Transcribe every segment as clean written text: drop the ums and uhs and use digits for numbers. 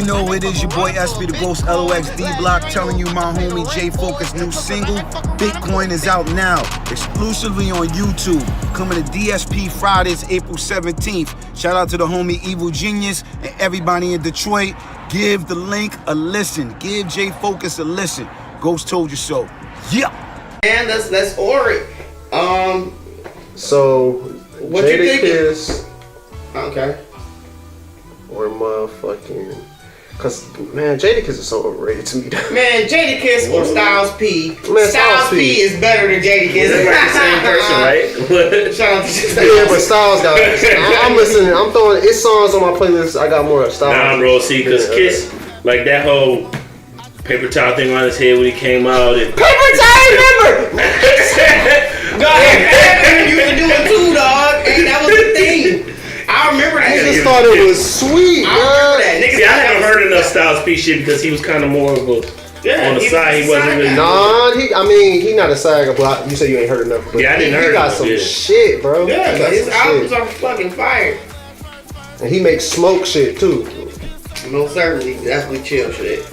You know it is your boy SB the Ghost LOXD Block telling you my homie J Focuz new single Bitcoin is out now exclusively on YouTube, coming to DSP Fridays April 17th. Shout out to the homie Evil Genius and everybody in Detroit. Give the link a listen. Give J Focuz a listen. Ghost told you so. Yeah. And let's order it. So what you thinking? Okay. Or motherfucking, cause man, Jadakiss is so overrated to me. Man, Jadakiss or Styles P. Man, Styles P is better than Jadakiss. They're like the same person, right? Shout out to Styles. Yeah, but Styles got. I'm listening. I'm throwing his songs on my playlist. I got more Styles. Nah, bro. See, cause Kiss, like that whole paper towel thing on his head when he came out. Paper towel, remember? Dog, you used to do it too, dog. And that was the thing. I remember that. I just thought it was sweet, I remember that. Niggas See, I haven't heard enough Styles P shit because he was kind of more of a on the side. He wasn't really. Nah, he not a sagger, but you said you ain't heard enough. But yeah, I didn't hear. He got some shit, bro. Yeah, but his albums are fucking fire. And he makes smoke shit too. No, certainly, that's what chill shit.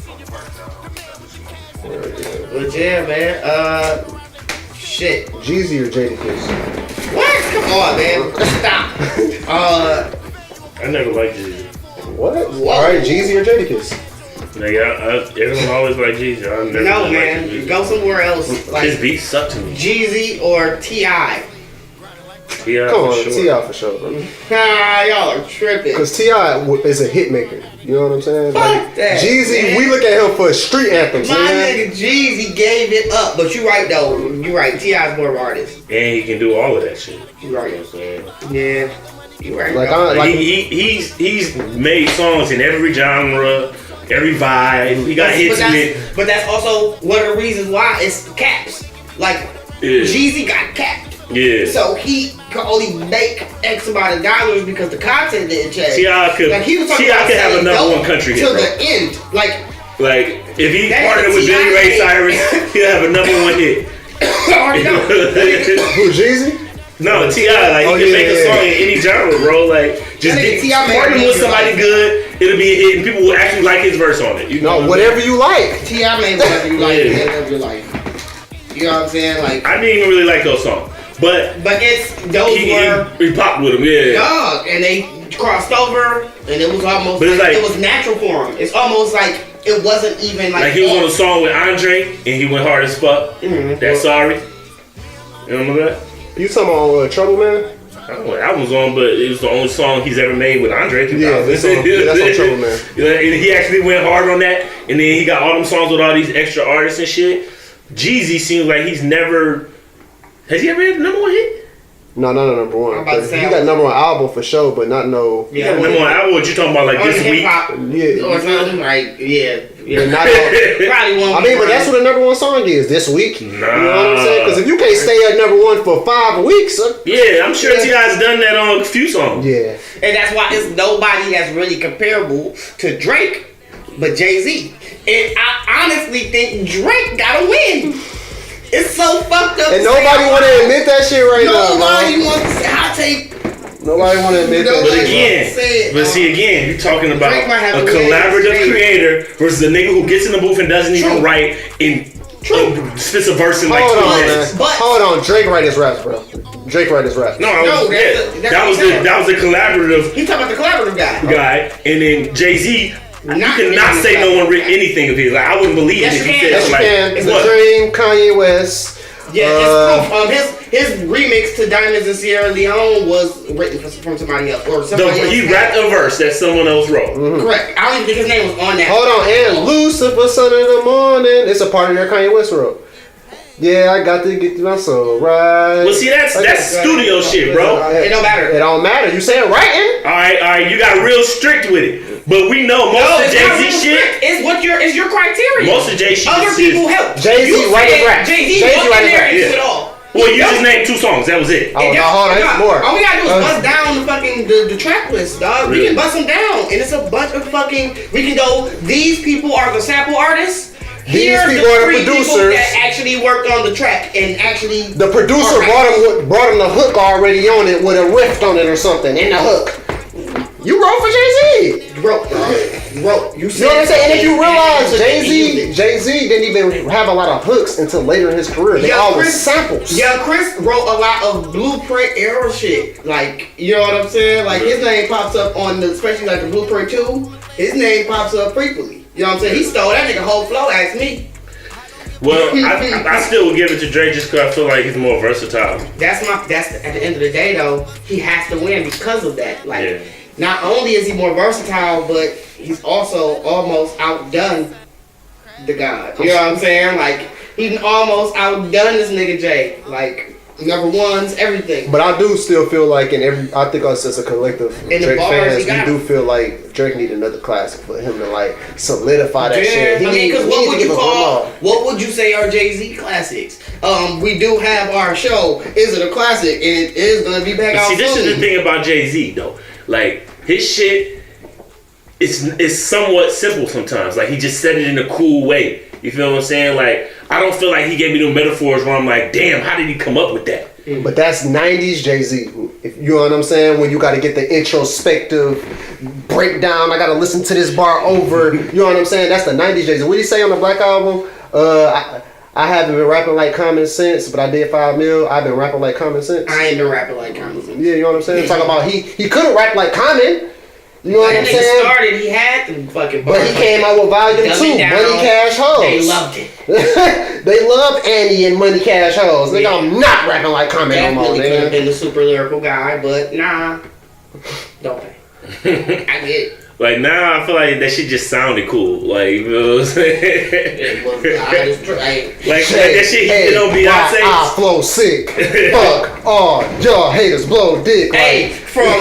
But yeah, man. Shit. Jeezy or Jadakiss? What? Come on, man. Stop. I never liked Jeezy. What? Alright, Jeezy or Jadakiss? Nigga, everyone always liked Jeezy. I never No, liked man. Jeezy. Go somewhere else. Like His beats suck to me. Jeezy or T.I. T.I. Come on, for sure. T.I. for sure, bro. Nah, y'all are tripping. Because T.I. is a hit maker. You know what I'm saying? Fuck that, Jeezy, man. we look at him for street anthems, My man. nigga Jeezy gave it up. But you right, though. You right. T.I.'s more of an artist. And he can do all of that shit. You right. You know what I'm saying? Yeah. You right. Like, He's made songs in every genre, every vibe. He got hits with. But that's also one of the reasons why it's caps. Like, Jeezy got capped. Yeah. So he could only make X amount of dollars because the content didn't change. T.I. could, like he was talking T.I. about could have a number one country hit, till bro. the end. Like if he that partnered with T.I. Billy Ray Cyrus, he'll have a number one hit. already know. who, Jeezy? No, T.I. Like he can make a song in any genre, bro. Like just That nigga T.I. partner made with somebody good, it'll be a hit, and people will actually like his verse on it. You know whatever you like. T.I. made whatever you like, whatever you like. You know what I'm saying? Like I didn't even really like those songs, but it's those he popped with them, dog, and they crossed over, and it was almost like it was natural for him. It's almost like it wasn't even like he was on a song with Andre, and he went hard as fuck. Mm-hmm. That's Sorry. You remember that? You talking about Trouble Man? I don't know what album's on, but it was the only song he's ever made with Andre. Yeah, that's on Trouble Man. And he actually went hard on that, and then he got all them songs with all these extra artists and shit. Jeezy seems like he's never. Has he ever had the number one hit? No, not a number one. I'm about to say he got number one album for sure, but not no. Yeah, number one album. What you talking about? Like this week? Yeah. Or something like Not probably one. I mean, but that's what the number one song is this week. Nah. You know what I'm saying? Because if you can't stay at number one for 5 weeks, yeah, I'm sure T.I.'s done that on a few songs. Yeah, and that's why it's nobody that's really comparable to Drake, but Jay-Z. And I honestly think Drake gotta win. It's so fucked up. And nobody want to admit that shit right now. Nobody wants to say I take. Nobody want to admit that. But again, you're talking about Drake might have a to collaborative creator versus a nigga who gets in the booth and doesn't even write and spits a verse in like 2 minutes. Hold on, Drake write his raps, bro. Drake write his raps. That was the collaborative. He talking about the collaborative guy, and then Jay-Z. You cannot say no one written anything of his. Like I wouldn't believe it if he said yes, like, it's The Dream, Kanye West. Yeah, it's proof. His remix to Diamonds in Sierra Leone was written from somebody else or somebody else. He rapped a verse that someone else wrote. Mm-hmm. Correct. I don't even think his name was on that. Hold on, and Lucifer, Son of the Morning. It's a part of their Kanye West wrote. Yeah, I got to get my soul right. Well, see, that's studio shit, bro. It don't matter. It don't matter. You saying writing? All right. You got real strict with it. But we know most of Jay-Z shit. It's your criteria. Most of Jay shit. Other people help. Jay-Z write his rap. Jay-Z write his rap. It all. Well, you just named 2 songs. That was it. Oh, no, hold on. There's more. All we gotta do is bust down the fucking the track list, dog. We can bust them down, and it's a bunch of fucking. We can go. These people are the sample artists. These Here's people the are the 3 people producers that actually worked on the track and actually. The producer brought him the hook already on it with a riff on it or something in the hook. You wrote for Jay-Z. Bro, Bro, You know what I'm saying? And if you realize Jay-Z didn't even have a lot of hooks until later in his career. They all were samples. Yeah, Chris wrote a lot of Blueprint era shit. Like, you know what I'm saying? Like, his name pops up on the, especially like the Blueprint 2, his name pops up frequently. You know what I'm saying? He stole that nigga whole flow, ask me. Well, I still would give it to Drake just because I feel like he's more versatile. That's at the end of the day though, he has to win because of that. Like, not only is he more versatile, but he's also almost outdone the God. You know what I'm saying? Like, he's almost outdone this nigga Jay. Like, number one's everything. But I do still feel like I think us as a collective in Drake fans, we do him. feel like Drake need another classic for him to like solidify that shit. Because what would you say are Jay-Z classics? We do have our show, Is It a Classic? And it is gonna be back out soon. This is the thing about Jay-Z though. Like, his shit is somewhat simple sometimes. Like, he just said it in a cool way. You feel what I'm saying? Like, I don't feel like he gave me no metaphors where I'm like, damn, how did he come up with that? But that's 90s Jay-Z. If you know what I'm saying? When you got to get the introspective breakdown, I got to listen to this bar over. You know what I'm saying? That's the 90s Jay-Z. What did he say on the Black Album? I haven't been rapping like Common Sense, but I did 5 mil. I've been rapping like Common Sense. I ain't been rapping like Common Sense. Yeah, you know what I'm saying? Talking about he couldn't rap like Common. You know what I'm saying? Started, he had them fucking bars. But he came out with Volume 2, Money Cash Hoes. They loved it. They love Annie and Money Cash Hoes. Nigga, I'm not rapping like Common no more, Definitely could have nigga. been the super lyrical guy, but nah. Don't pay. I get it. Like, now I feel like that shit just sounded cool. Like, you know what I'm saying? It was, like that shit he did on Beyonce. I flow sick. Fuck all y'all haters blow dick. Hey, from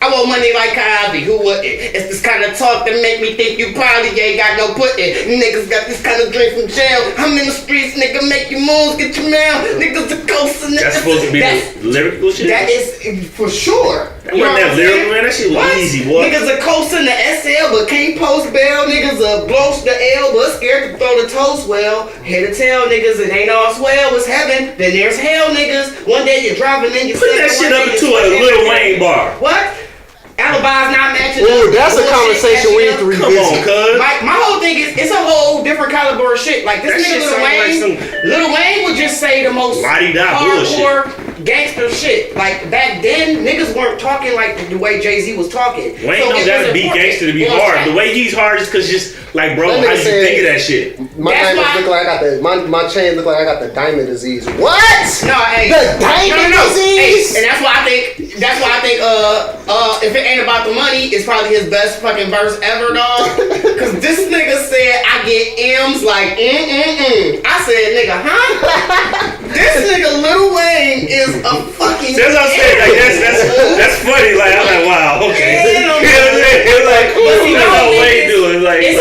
I want money like Cosby, who wouldn't? It's this kind of talk that make me think you probably ain't got no pudding. Niggas got this kind of drink from jail. I'm in the streets, nigga, make your moves, get your mail. Niggas are coasting. That's supposed to be the lyrical shit? That is for sure. That wasn't that lyrical, man. That shit was easy, boy. Niggas are coasting the SL, but can't post bail. Niggas are blows the L, but scared to throw the toast well. Here to tell niggas it ain't all swell. It's heaven, then there's hell, niggas. One day you're driving and you're put that shit up into a Lil Wayne bar. What? Alibis not matching up. Ooh, that's a conversation we need to revisit. Come on, cuz. My whole thing is, it's a whole different caliber of shit. Like, this nigga Lil Wayne would just say the most hardcore gangster shit. Like, back then, niggas weren't talking like the way Jay-Z was talking. Wayne don't gotta be gangster to be hard. The way he's hard is because just, like, bro, how you think of that shit? My diamonds look like I got my chain look like I got the diamond disease. What? No, hey. The diamond disease? Hey, and that's why I think, if it ain't about the money, it's probably his best fucking verse ever, dog. Cause this nigga said, I get M's like, I said, nigga, huh? This nigga Lil Wayne is a fucking that's what I'm saying, like, that's funny, like, I'm like, wow, okay. You know what I'm saying? It's like, that's how Wayne doing, like, it's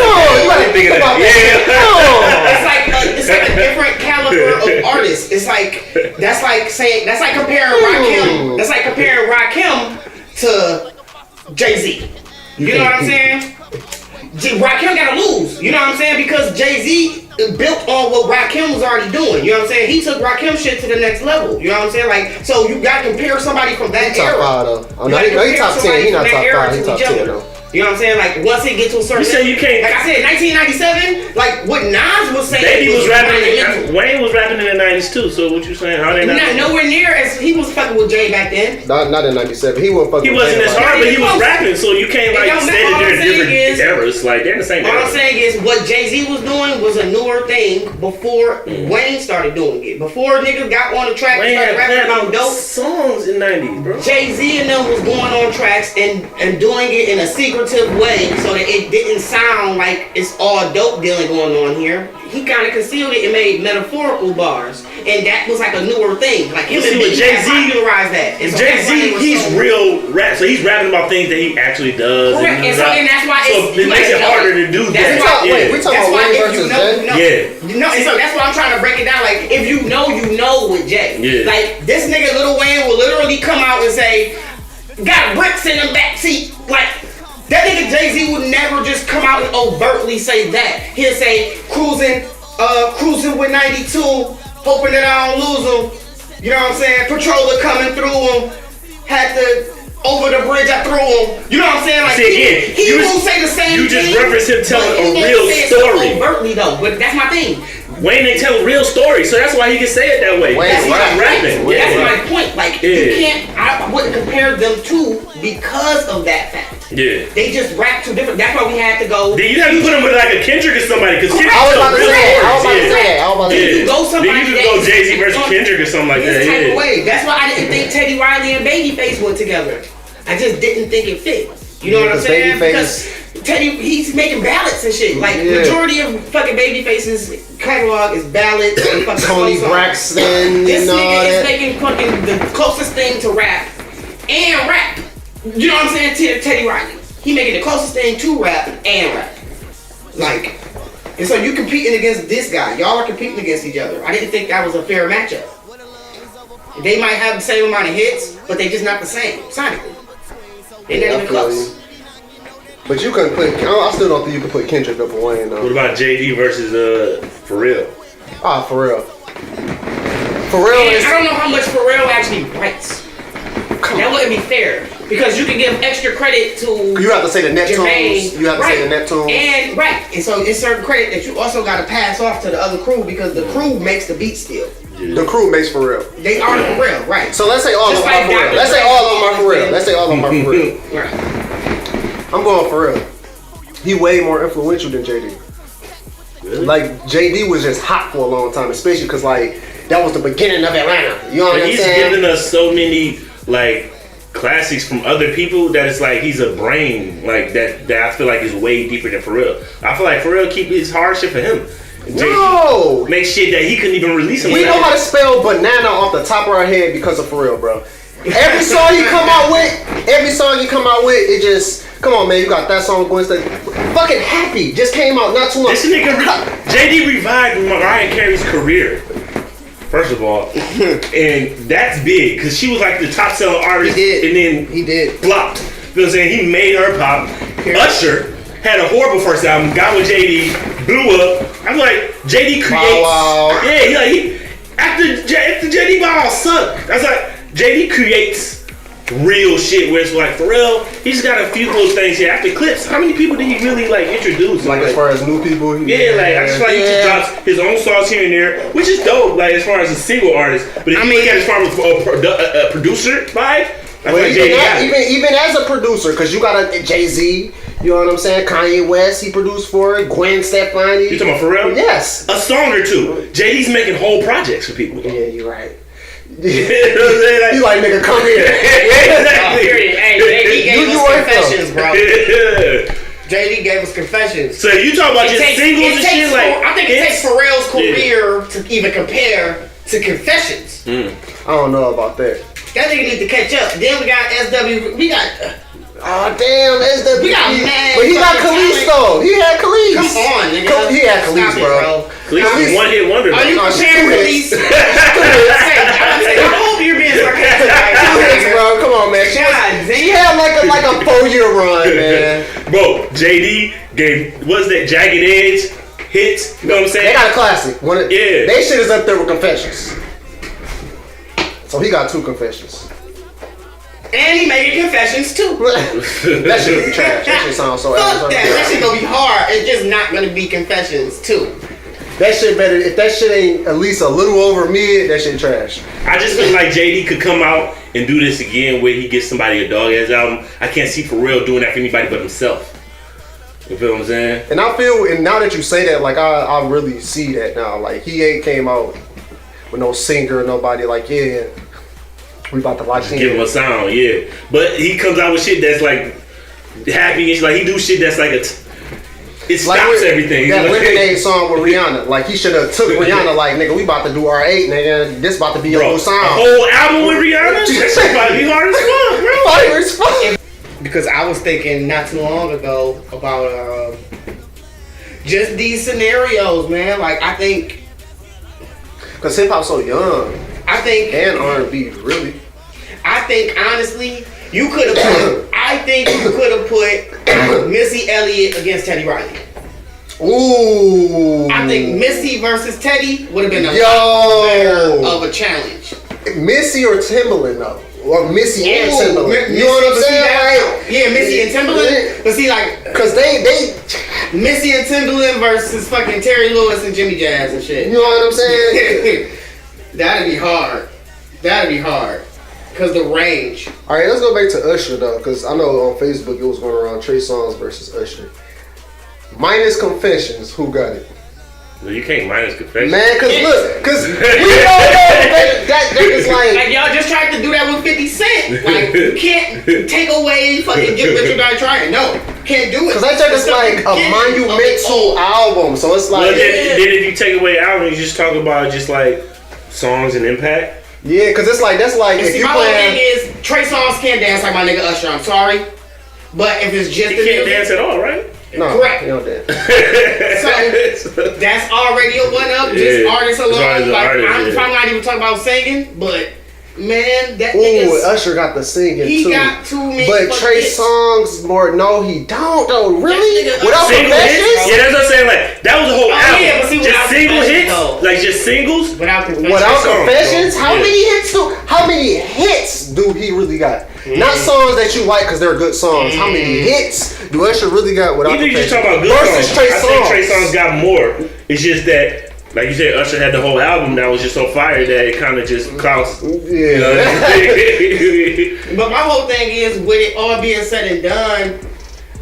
like a different caliber of artist. It's like, that's like comparing Rakim. That's like comparing Rakim to Jay-Z. You know what I'm saying? Rakim gotta lose. You know what I'm saying? Because Jay-Z built on what Rakim was already doing. You know what I'm saying? He took Rakim shit to the next level. You know what I'm saying? Like, so you gotta compare somebody from that era. Top 5 though. He top 10. He not top 5. He top 10 though. You know what I'm saying? Like, once it get to a certain... You say you can't... Like I said, 1997, like, what Nas was saying... Baby was rapping... Wayne was rapping in the 90s, too, so what you saying? How they not... Nowhere near as... He was fucking with Jay back then. Not in 97. He wasn't fucking with Jay. He wasn't as hard, but he was rapping, so you can't, like, say that they're different eras. Like, they're in the same era. All I'm saying is, what Jay-Z was doing was a newer thing before Wayne started doing it. Before niggas got on the track and started rapping about dope songs in the 90s, bro. Jay-Z and them was going on tracks and doing it in a secretive way, so that it didn't sound like it's all dope dealing going on here. He kind of concealed it and made metaphorical bars, and that was like a newer thing. Like him and Jay-Z popularized that. Jay-Z, he's real rap, so he's rapping about things that he actually does. Correct, and that's why it makes it harder to do that. We're talking about Wayne versus Jay. No, and so that's why I'm trying to break it down. Like, if you know with Jay. Yeah. Like, this nigga Lil Wayne will literally come out and say, got bricks in the backseat, like. That nigga Jay-Z would never just come out and overtly say that. He'll say, cruising with 92, hoping that I don't lose him. You know what I'm saying? Patroller coming through him. Had to over the bridge I threw him. You know what I'm saying? Like he won't say the same thing. You just reference him telling a real story. Overtly though, but that's my thing. Wayne ain't telling real stories, so that's why he can say it that way. That's my rapping. point. That's my point. Like you can't. I wouldn't compare them two because of that fact. Yeah. They just rap two different. That's why we had to go. Then you have to put him with like a Kendrick or somebody, because Kendrick. I was about to say that. You go somebody. Then you could go Jay-Z versus Kendrick or something like that. This type of way. That's why I didn't think Teddy Riley and Babyface went together. I just didn't think it fit. You know what I'm saying? Because Teddy, he's making ballads and shit. Like majority of fucking Babyface's catalog is ballads and fucking Tony Braxton. This and all nigga that. is making fucking the closest thing to rap and rap. You know what I'm saying? Teddy Riley. He making the closest thing to rap and rap. Like, and so you competing against this guy. Y'all are competing against each other. I didn't think that was a fair matchup. They might have the same amount of hits, but they just not the same sonically. They're not even close. But you couldn't put. I still don't think you could put Kendrick up for Wayne though. What about JD versus Pharrell? Pharrell. And I don't know how much Pharrell actually writes. That wouldn't be fair because you can give extra credit to. You have to say the Jermaine, Neptunes. You have to say the Neptunes. And so it's certain credit that you also got to pass off to the other crew because the crew makes the beat still. The crew makes Pharrell. They are Pharrell, right? So let's say all of them are Pharrell. Let's say all of them are Pharrell. Let's say all of them are Pharrell. Right. I'm going Pharrell. He way more influential than JD. Really? Like JD was just hot for a long time, especially because like that was the beginning of Atlanta. You know what I'm He's saying? giving us so many like classics from other people that it's like he's a brain like that I feel like is way deeper than Pharrell. I feel like Pharrell keep his hard shit for him. No! Make shit that he couldn't even release himself. We know how to spell banana off the top of our head because of Pharrell, bro. Every song you come out with, it just, come on, man, you got that song going to fucking Happy just came out not too long. This nigga, JD revived Mariah Carey's career. First of all, and that's big because she was like the top selling artist, and then he did flopped. You know what I'm saying? He made her pop. Usher had a horrible first album, got with JD, blew up. I'm like, JD creates. Wow. Yeah, after JD Bow Wow sucked. That's like JD creates real shit where it's like Pharrell, he just got a few little things here. After Clips, how many people did he really like introduce? Like as far as new people? I just feel like he just drops his own songs here and there, which is dope, like as far as a single artist. But if you look at it as far as a producer vibe, I feel like JD even as a producer, because you got a Jay-Z, you know what I'm saying? Kanye West, he produced for it. Gwen Stefani. You talking about Pharrell? Yes. A song or two. JD's making whole projects for people. Yeah, you're right. You know what I'm saying? You like, nigga, come here. Exactly. Hey, he gave us confessions, bro. Yeah. JD gave us confessions. So you talking about just singles and shit? Like, I think it takes Pharrell's career to even compare to Confessions. I don't know about that. That nigga need to catch up. Then we got SW. We got. Oh damn, SW. We got mad. But he got Khalees though. He had Khalees. Come on, nigga. He had Khalees, bro. Khalees one hit wonder. Are you comparing Khalees? I hope you're being sarcastic. Two hits, bro. Come on, man. She had like a 4-year run, man. Bro, JD gave what's that Jagged Edge hits? You know what I'm saying? They got a classic. Yeah. They shit is up there with Confessions. So he got 2 Confessions. And he making Confessions too. That shit be trash. That shit sounds so ass. Fuck that. That shit gonna be hard. It's just not gonna be Confessions too. That shit better. If that shit ain't at least a little over mid, that shit trash. I just feel like JD could come out and do this again where he gets somebody a dog ass album. I can't see Pharrell doing that for anybody but himself. You feel what I'm saying? And I feel, and now that you say that, like I really see that now. Like he ain't came out with no singer, nobody. Like yeah, we about to lock in. Give him a sound, yeah. But he comes out with shit that's like happy and like he do shit that's like it stops like everything. That Lemonade song with Rihanna, like he should have took Rihanna. Like nigga, we about to do R8, nigga. This about to be your new sound. A whole album with Rihanna? That shit about to be hard as fuck, bro. Fire as fuck. Because I was thinking not too long ago about just these scenarios, man. Like I think, cause hip hop's so young. I think, and R&B really. I think honestly, you could have put. I think you could have put Missy Elliott against Teddy Riley. Ooh. I think Missy versus Teddy would have been a lot better of a challenge. Missy or Timbaland though. Or Missy and Ooh, Timberland. You know what I'm saying? Like, yeah, Missy and Timberland. But see, like, cause they Missy and Timberland versus fucking Terry Lewis and Jimmy Jazz and shit. you know what I'm saying? That'd be hard. That'd be hard. Cause the range. All right, let's go back to Usher though, cause I know on Facebook it was going around Trey Songz versus Usher. Minus Confessions, who got it? Well, you can't minus Confessions. Man, cause look, cause we know that is Like y'all just tried to do that with 50 Cent. Like you can't take away fucking Get Rich or Die Trying. No, can't do it. Cause that joke is like a monumental album, so it's like. Well, then if you take away album, you just talk about just like songs and impact. Yeah, cause it's like that's like if see, you my whole thing playing. is Trey Songz can't dance like my nigga Usher. I'm sorry, but if it's just You can't dance at all, right? No, correct. you don't dance. So that's already a one up. Just Yeah. artists alone. As Like artist, I'm yeah. probably not even talking about singing, but man, that Ooh, nigga's, Usher got the singing he too. got too many. But fucking Trey hits. Songz more. No, he don't though. Really? That nigga Without Single Confessions? hits? Yeah, that's what I'm saying. Like that was a whole album. yeah, but see, just without single Confessions, hits, though. like just singles. Without Confessions. Without Songs, Confessions, bro. how Yeah. many hits do? How many hits do he really got? Not songs that you like because they're good songs. How many hits do Usher really got without Even if you Confessions? talk about good Versus songs, Trey I think Trey Songz. Songz got more. It's just that, like you said, Usher had the whole album that was just so fire that it kind of just clouds. Yeah. But my whole thing is, with it all being said and done,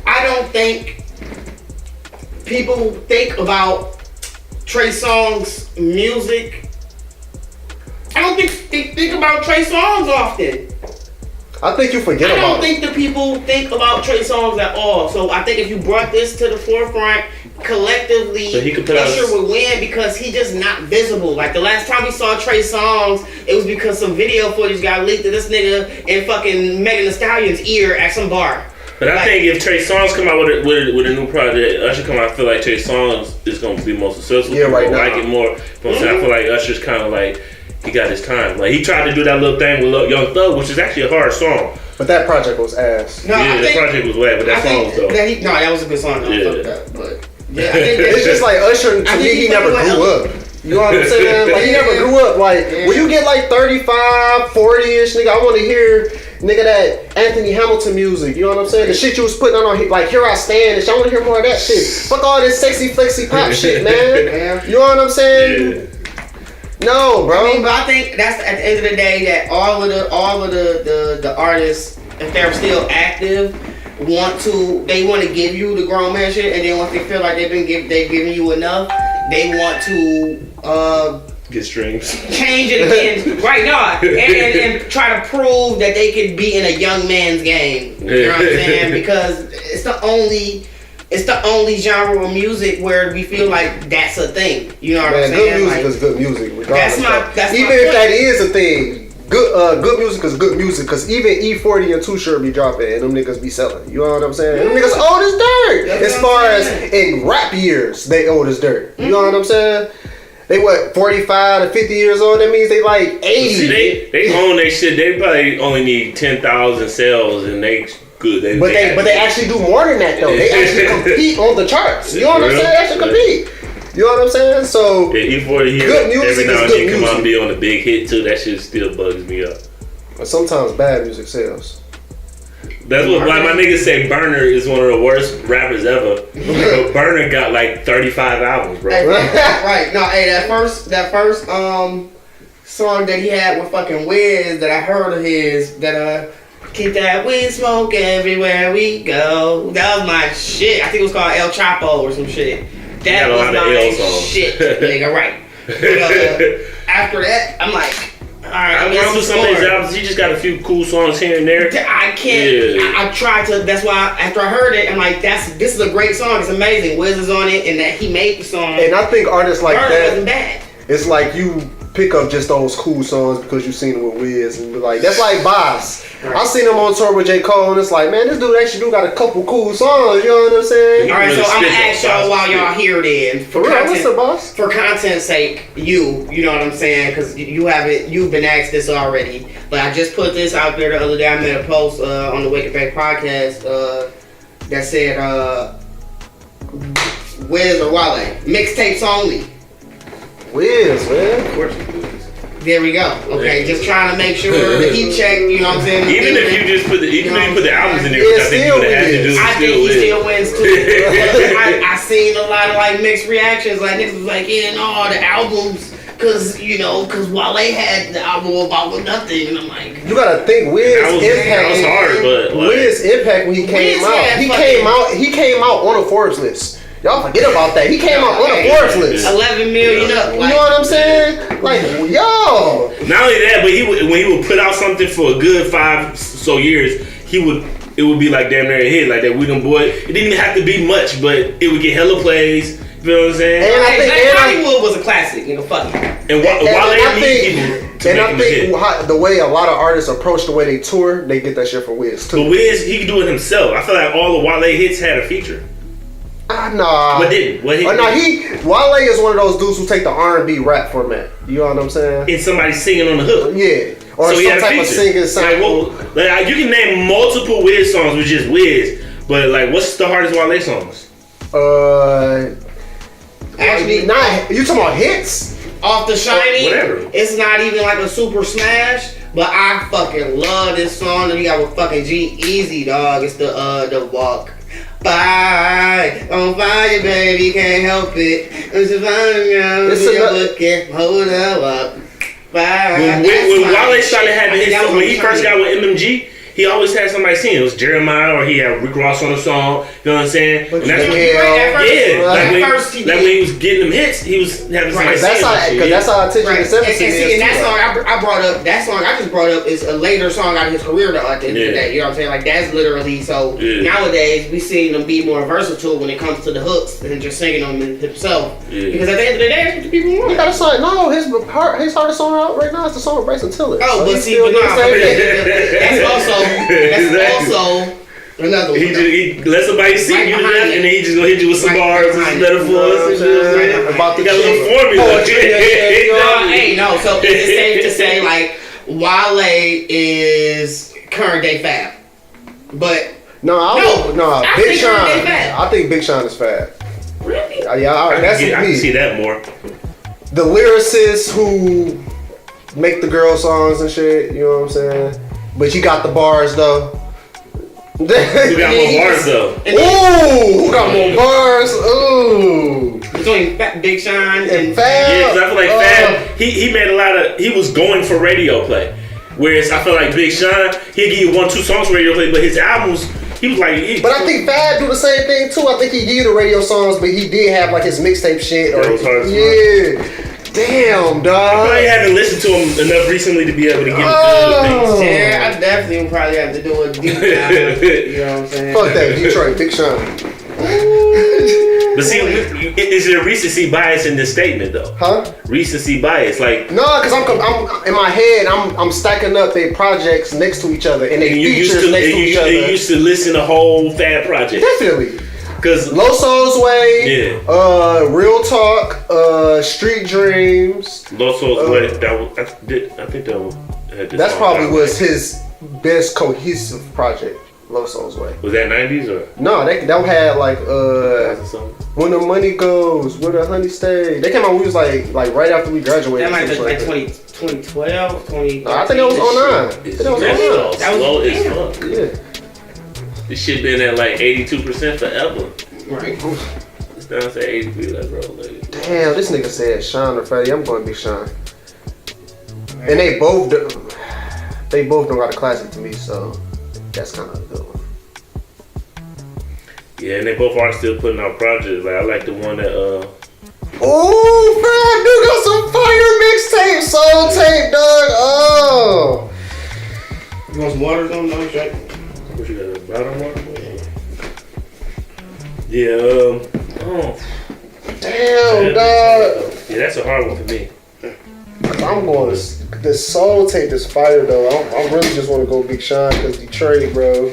I don't think people think about Trey Songz music. I don't think they think about Trey Songz often. I think you forget I about don't it. think the people think about Trey Songz at all. So I think if you brought this to the forefront collectively, So he could put out Usher would win because he just not visible. Like the last time we saw Trey Songz, it was because some video footage got leaked of this nigga in fucking Megan Thee Stallion's ear at some bar. But I Like- think if Trey Songz come out with a new project, Usher come out, I feel like Trey Songz is going to be more successful. Yeah, right People now. like it more. You know what I'm saying? I feel like Usher's kind of like, he got his time. Like he tried to do that little thing with Young Thug, which is actually a hard song. But that project was ass. No, Yeah, I the think, project was whack, but that I song think was dope. that was a good song. Yeah. Fuck that, but yeah, I think It's just like Usher, to I me, think he he never fucking grew went up. You know what I'm saying? Like, he never grew up. Like, Yeah. when you get like 35, 40-ish, nigga, I want to hear, nigga, that Anthony Hamilton music. You know what I'm saying? The shit you was putting on, like, Here I Stand and shit. I want to hear more of that shit. Fuck all this sexy, flexy pop shit, man. Yeah. You know what I'm saying? No, bro. I mean, but I think that's at the end of the day that all of the artists, if they're still active, want to give you the grown man shit, and then once they feel like they've given you enough, they want to Get streams. change it again, right now, and try to prove that they could be in a young man's game. You know what I'm saying? Because it's the only genre of music where we feel like that's a thing. You know what Man, I'm good saying? music Like, is good music, regardless. that's my even if point. that is a thing, good music is good music. Cause even E40 and Too Short be dropping, and them niggas be selling. You know what I'm saying? And them niggas old as dirt. That's As what far I'm as saying. in rap years, they old as dirt. You know what I'm saying? They what, 45 to 50 years old? That means they like 80. See, they own their shit. They probably only need 10,000 sales, and they good. But they actually do more than that though. They actually compete on the charts. You know what I'm saying? They actually compete. You know what I'm saying? So Yeah, E40 good music every is now and good then come out and music. be on a big hit too. That shit still bugs me up. sometimes bad music sells. That's what like my niggas say. Burner is one of the worst rappers ever. But Burner got like 35 albums, bro. Hey, right. No, hey, that first song that he had with fucking Wiz that I heard of his, that keep that weed smoke everywhere we go. That was my shit. I think it was called El Chapo or some shit. That Got a was lot of my L songs. shit, nigga. Right. But, after that, I'm like, all right. I went through some of his albums. He just got a few cool songs here and there. I can't. Yeah. I tried to. That's why after I heard it, I'm like, this is a great song. It's amazing. Wiz is on it, and that he made the song. And I think artists like Burner that, wasn't bad. it's like you pick up just those cool songs because you seen it with Wiz and be like, that's like Boss. I seen him on tour with J. Cole and it's like, man, this dude actually do got a couple cool songs, you know what I'm saying? All right, really so I'm gonna spit ask that y'all Boss while y'all shit. hear it in For real, what's the Boss? for content's sake, you know what I'm saying? Because you've been asked this already, but I just put this out there the other day. I made a post on the WNBP podcast that said Wiz or Wale mixtapes only. Wiz, man. Of course he does. There we go. Okay, just trying to make sure the heat check. You know what I'm saying? Even if you just put the albums in there, Yeah, which I think you would have had to do. I think he still wins too. I seen a lot of like mixed reactions. Like niggas was like, yeah, no, the albums, cause Wale had the album about nothing, and I'm like, you gotta think Wiz impact. That was hard, but like, Wiz impact when he came out. He came out on a Forbes list. Y'all forget about that. He came out on a Forbes list. 11 million up. You know what I'm saying? Like, yo. not only that, but when he would put out something for a good 5 so years, it would be like damn near a hit, like that We Them Boy. It didn't even have to be much, but it would get hella plays. You know what I'm saying? And I think Hollywood was a classic, fuck it. And I think the way a lot of artists approach the way they tour, they get that shit from Wiz too. But Wiz, he could do it himself. I feel like all the Wale hits had a feature. Nah. What didn't? Wale is one of those dudes who take the R&B rap format. You know what I'm saying? And somebody singing on the hook. Yeah. Or so some type of singing sound. Like, you can name multiple Wiz songs with just Wiz, but like, what's the hardest Wale songs? Actually, not you talking about hits? Off the Shiny, whatever. It's not even like a super smash, but I fucking love this song that he got with fucking G-Eazy, dog. It's the Walk By on fire, baby, can't help it. Hold up. When Wale started having his song, when he first got with MMG, he always had somebody singing. It was Jeremiah, or he had Rick Ross on the song. You know what I'm saying? And that's when he was getting them hits, he was having somebody singing. Because that's how attention is. And that song I brought up, I just brought up is a later song out of his career though, at the end of the day. You know what I'm saying? Like that's literally nowadays we see him be more versatile when it comes to the hooks than just singing them himself. Because at the end of the day, that's what the people want. He got a song. No, his hardest song out right now is the song with Bryson Tiller. Oh, but see, that's also another one. He let somebody sing you to death, and then he just gonna hit you with some bars and some metaphors. About the got a little formula. So is it safe to say like Wale is current day Fab? But Big Sean. I think Big Sean is Fab. Really? Yeah, that's me. I can see that more. The lyricists who make the girl songs and shit. You know what I'm saying? But you got the bars though. Who got more bars though? Ooh, who got more bars? Ooh. Between Big Sean and Fab. Yeah, because I feel like Fab, he made a lot of, he was going for radio play. Whereas I feel like Big Sean, he'd give you 1-2 songs for radio play, but his albums, he was like... But I think Fab do the same thing too. I think he gave you the radio songs, but he did have like his mixtape shit. Damn, dog. I probably haven't listened to him enough recently to be able to give good things. Yeah, I definitely would probably have to do a deep dive. You know what I'm saying? Fuck that, Detroit, Big Sean. But see, is there recency bias in this statement though? Huh? Recency bias, like no, because I'm in my head. I'm stacking up their projects next to each other and they features next to each other. You used to listen to whole Fab project. Definitely. Cause Low Soul's Way, Real Talk, Street Dreams. Low Soul's Way. I think that was. That probably was his best cohesive project. Low Soul's Way. Was that 90s or? No, that had like When the Money Goes, Where the Honey Stay. They came out when we was like right after we graduated. That might have been like 2012, 20. No, I think that was 09. That was slow as fuck. Yeah. This shit been at like 82% forever. Right. It's down to 83, like bro. Like, damn, this nigga said Sean or Fatty. I'm going to be Sean. Right. And they both don't got a classic to me, so that's kind of a good one. Yeah, and they both are still putting out projects. Like I like the one that oh, Fab, dude got some fire mixtape, soul tape, dog. Oh. You want some water though? No, Jack. What you got? A bottle water? Yeah. Damn, dog. Yeah, that's a hard one for me. I'm going. This soul tape is fire though. I really just want to go Big Sean because Trey, bro.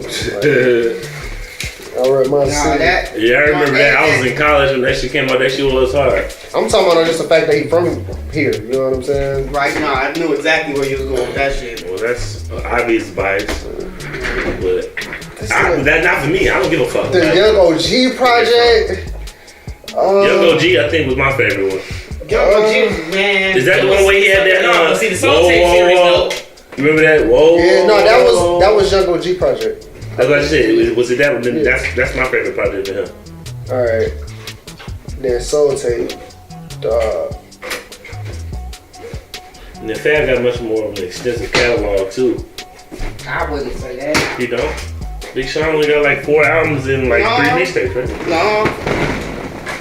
I read my city. Yeah, I remember that. I was in college when that shit came out. That shit was hard. I'm talking about just the fact that he from here. You know what I'm saying? Right now, I knew exactly where you was going with that shit. Well, that's obvious bias, but that not for me. I don't give a fuck. The Young OG project. Young OG, I think, was my favorite one. Jungle G, man. Is that the one where he had that? No, see the song tape series though. You remember that? Whoa. Yeah, no, that was Jungle G project. That's what I said. Was it that one? Yeah. That's my favorite project of him. All right. Then Soul Tape, dog. And the Fab got much more of an extensive catalog too. I wouldn't say that. You know, Big Sean only got like 4 albums and like 3 mixtapes, right? No.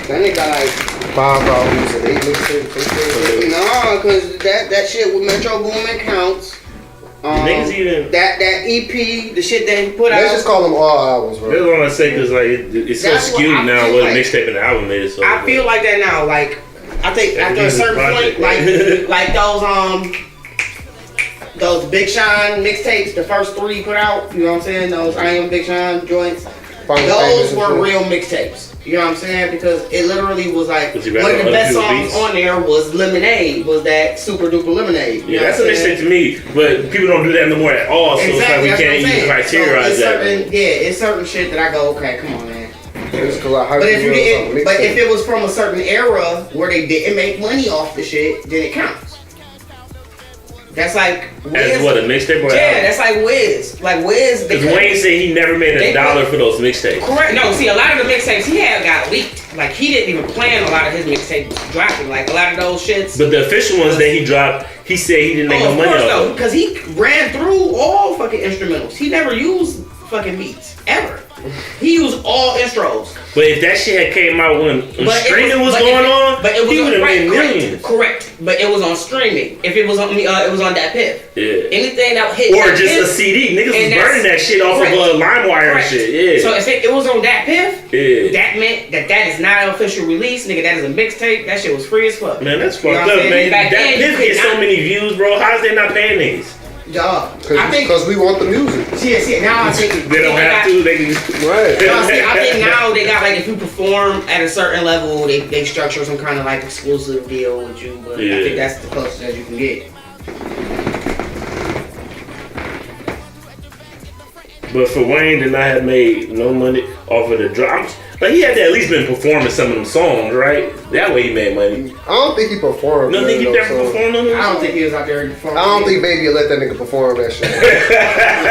That nigga got like 5 albums and 8 mixtapes. No, cause that shit with Metro Boomin counts. Niggas even that EP, the shit that he put out. Let's just call them all albums, bro. That's what I say, cause like it's so skewed now what a mixtape and the album is. So I feel like that now. Like I think after a certain point, like those Big Sean mixtapes, the first 3 he put out. You know what I'm saying? Those I Am Big Sean joints. Those were real mixtapes. You know what I'm saying? Because it literally was like one of the best songs on there was Lemonade. Was that Super Duper Lemonade? Yeah, that's a mixtape to me. But people don't do that no more at all. So exactly, it's like we can't even criterize that. It's certain shit that I go, okay, come on, man. But if it was from a certain era where they didn't make money off the shit, then it counts. That's like Wiz. As what, a mixtape or yeah, that's like Wiz. Like Wiz. Because Wayne said he never made $1 for those mixtapes. Correct. No, see, a lot of the mixtapes he had got leaked. Like he didn't even plan a lot of his mixtapes dropping. Like a lot of those shits. But the official ones that he dropped, he said he didn't make no money off of. Because he ran through all fucking instrumentals. He never used fucking beats ever. He used all intros. But if that shit had came out when streaming was going on, he would have made millions. Correct. But it was on streaming. If it was on it was on that Piff. Yeah. Anything that hit or just Piff, a CD. Niggas was burning that shit off of LimeWire and shit. Yeah. So if it was on that Piff, that meant that is not an official release, nigga. That is a mixtape. That shit was free as fuck. Man, that's fucked up, man. That Piff gets so many views, bro. How is they not paying niggas? Because we want the music. See, now I think they don't have to. They can just right. No, see, I think now they got like if you perform at a certain level, they structure some kind of like exclusive deal with you. But I think that's the closest as you can get. But for Wayne to not have made no money off of the drops, like he had to at least been performing some of them songs, right? That way he made money. I don't think he performed. You don't think he never performed on them? I don't think he was out there performing. I don't think Baby let that nigga perform that shit. I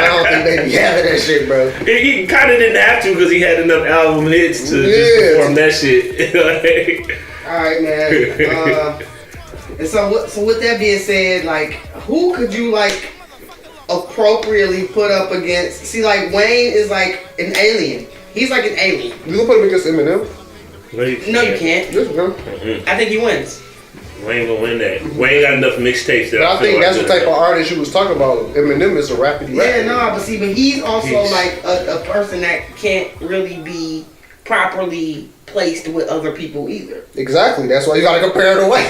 don't think Baby having that shit, bro. He kind of didn't have to because he had enough album hits to just perform that shit. All right, man. And so with that being said, like, who could you like appropriately put up against? See, like Wayne is like an alien. He's like an alien. You gonna put him against Eminem? No, you can't. Yes, okay. I think he wins. Wayne gonna win that. Wayne got enough mixtapes that but I think that's the type of artist you was talking about. Eminem is a rapidy rapper. Yeah, no, but he's also like a person that can't really be properly placed with other people either. Exactly. That's why you gotta compare it away.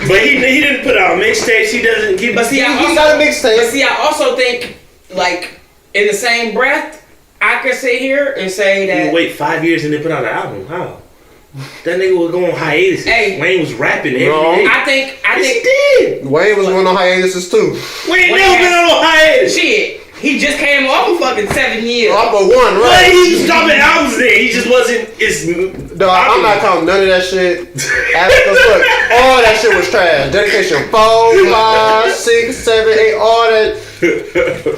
But he didn't put out mixtapes. He doesn't keep. But see, he's not a mixtape. But see, I also think like in the same breath, I could sit here and say that you wait 5 years and then put out an album. How? That nigga was going on hiatus. Hey, Wayne was rapping every day. I think he did. Wayne was going on hiatuses too. Wayne never been on hiatus. Shit. He just came off of fucking 7 years. Off of one, right? Well, he was dropping albums there. He just wasn't. I'm not counting none of that shit. Look, all that shit was trash. Dedication 4, 5, 6, 7, 8, all that.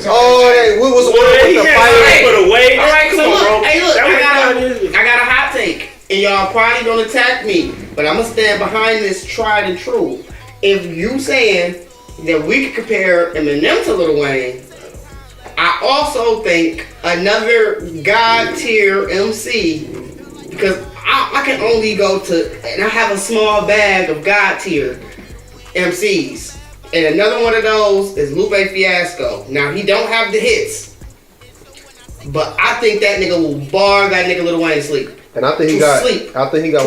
All that. We was with the fire put away. All right, so look. Hey, look. I got a hot take, and y'all probably gonna attack me, but I'm gonna stand behind this tried and true. If you saying that we could compare Eminem to Lil Wayne, I also think another God tier MC, because I can only go to, and I have a small bag of God tier MCs, and another one of those is Lupe Fiasco. Now he don't have the hits, but I think that nigga will bar that nigga Lil Wayne sleep. And I think he got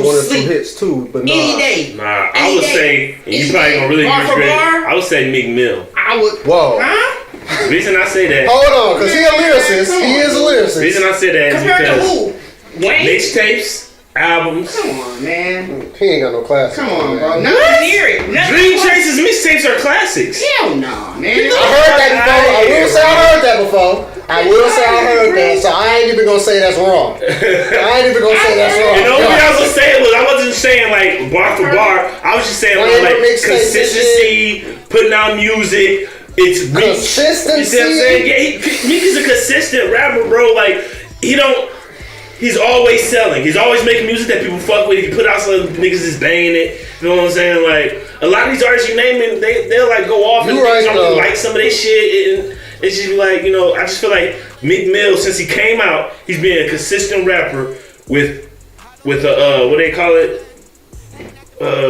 one or two hits too, but any day. Nah, I would say, and you probably gonna really disagree. I would say Meek Mill. I would. Whoa. Huh? The reason I say that. Hold on, because he a lyricist. He is a lyricist. The reason I say that is compared because to who? Wayne? Mixtapes, albums. Come on, man. He ain't got no classics. Come on, bro. Nothing near it. Dream Chaser's mixtapes are classics. Hell no, man. I heard that before. I will say I heard that before. So I ain't even gonna say that's wrong. I ain't even gonna say that's wrong. You know what I was gonna say was I wasn't saying like bar for bar. I was just saying like consistency, putting out music. It's Meek. Consistency. You see what I'm saying? Yeah, Meek is a consistent rapper, bro. Like he's always selling. He's always making music that people fuck with. He put out some niggas is banging it. You know what I'm saying? Like a lot of these artists you naming, they'll like go off and niggas don't really like some of their shit. And it's just like, you know, I just feel like Meek Mill, since he came out, he's been a consistent rapper with a what they call it,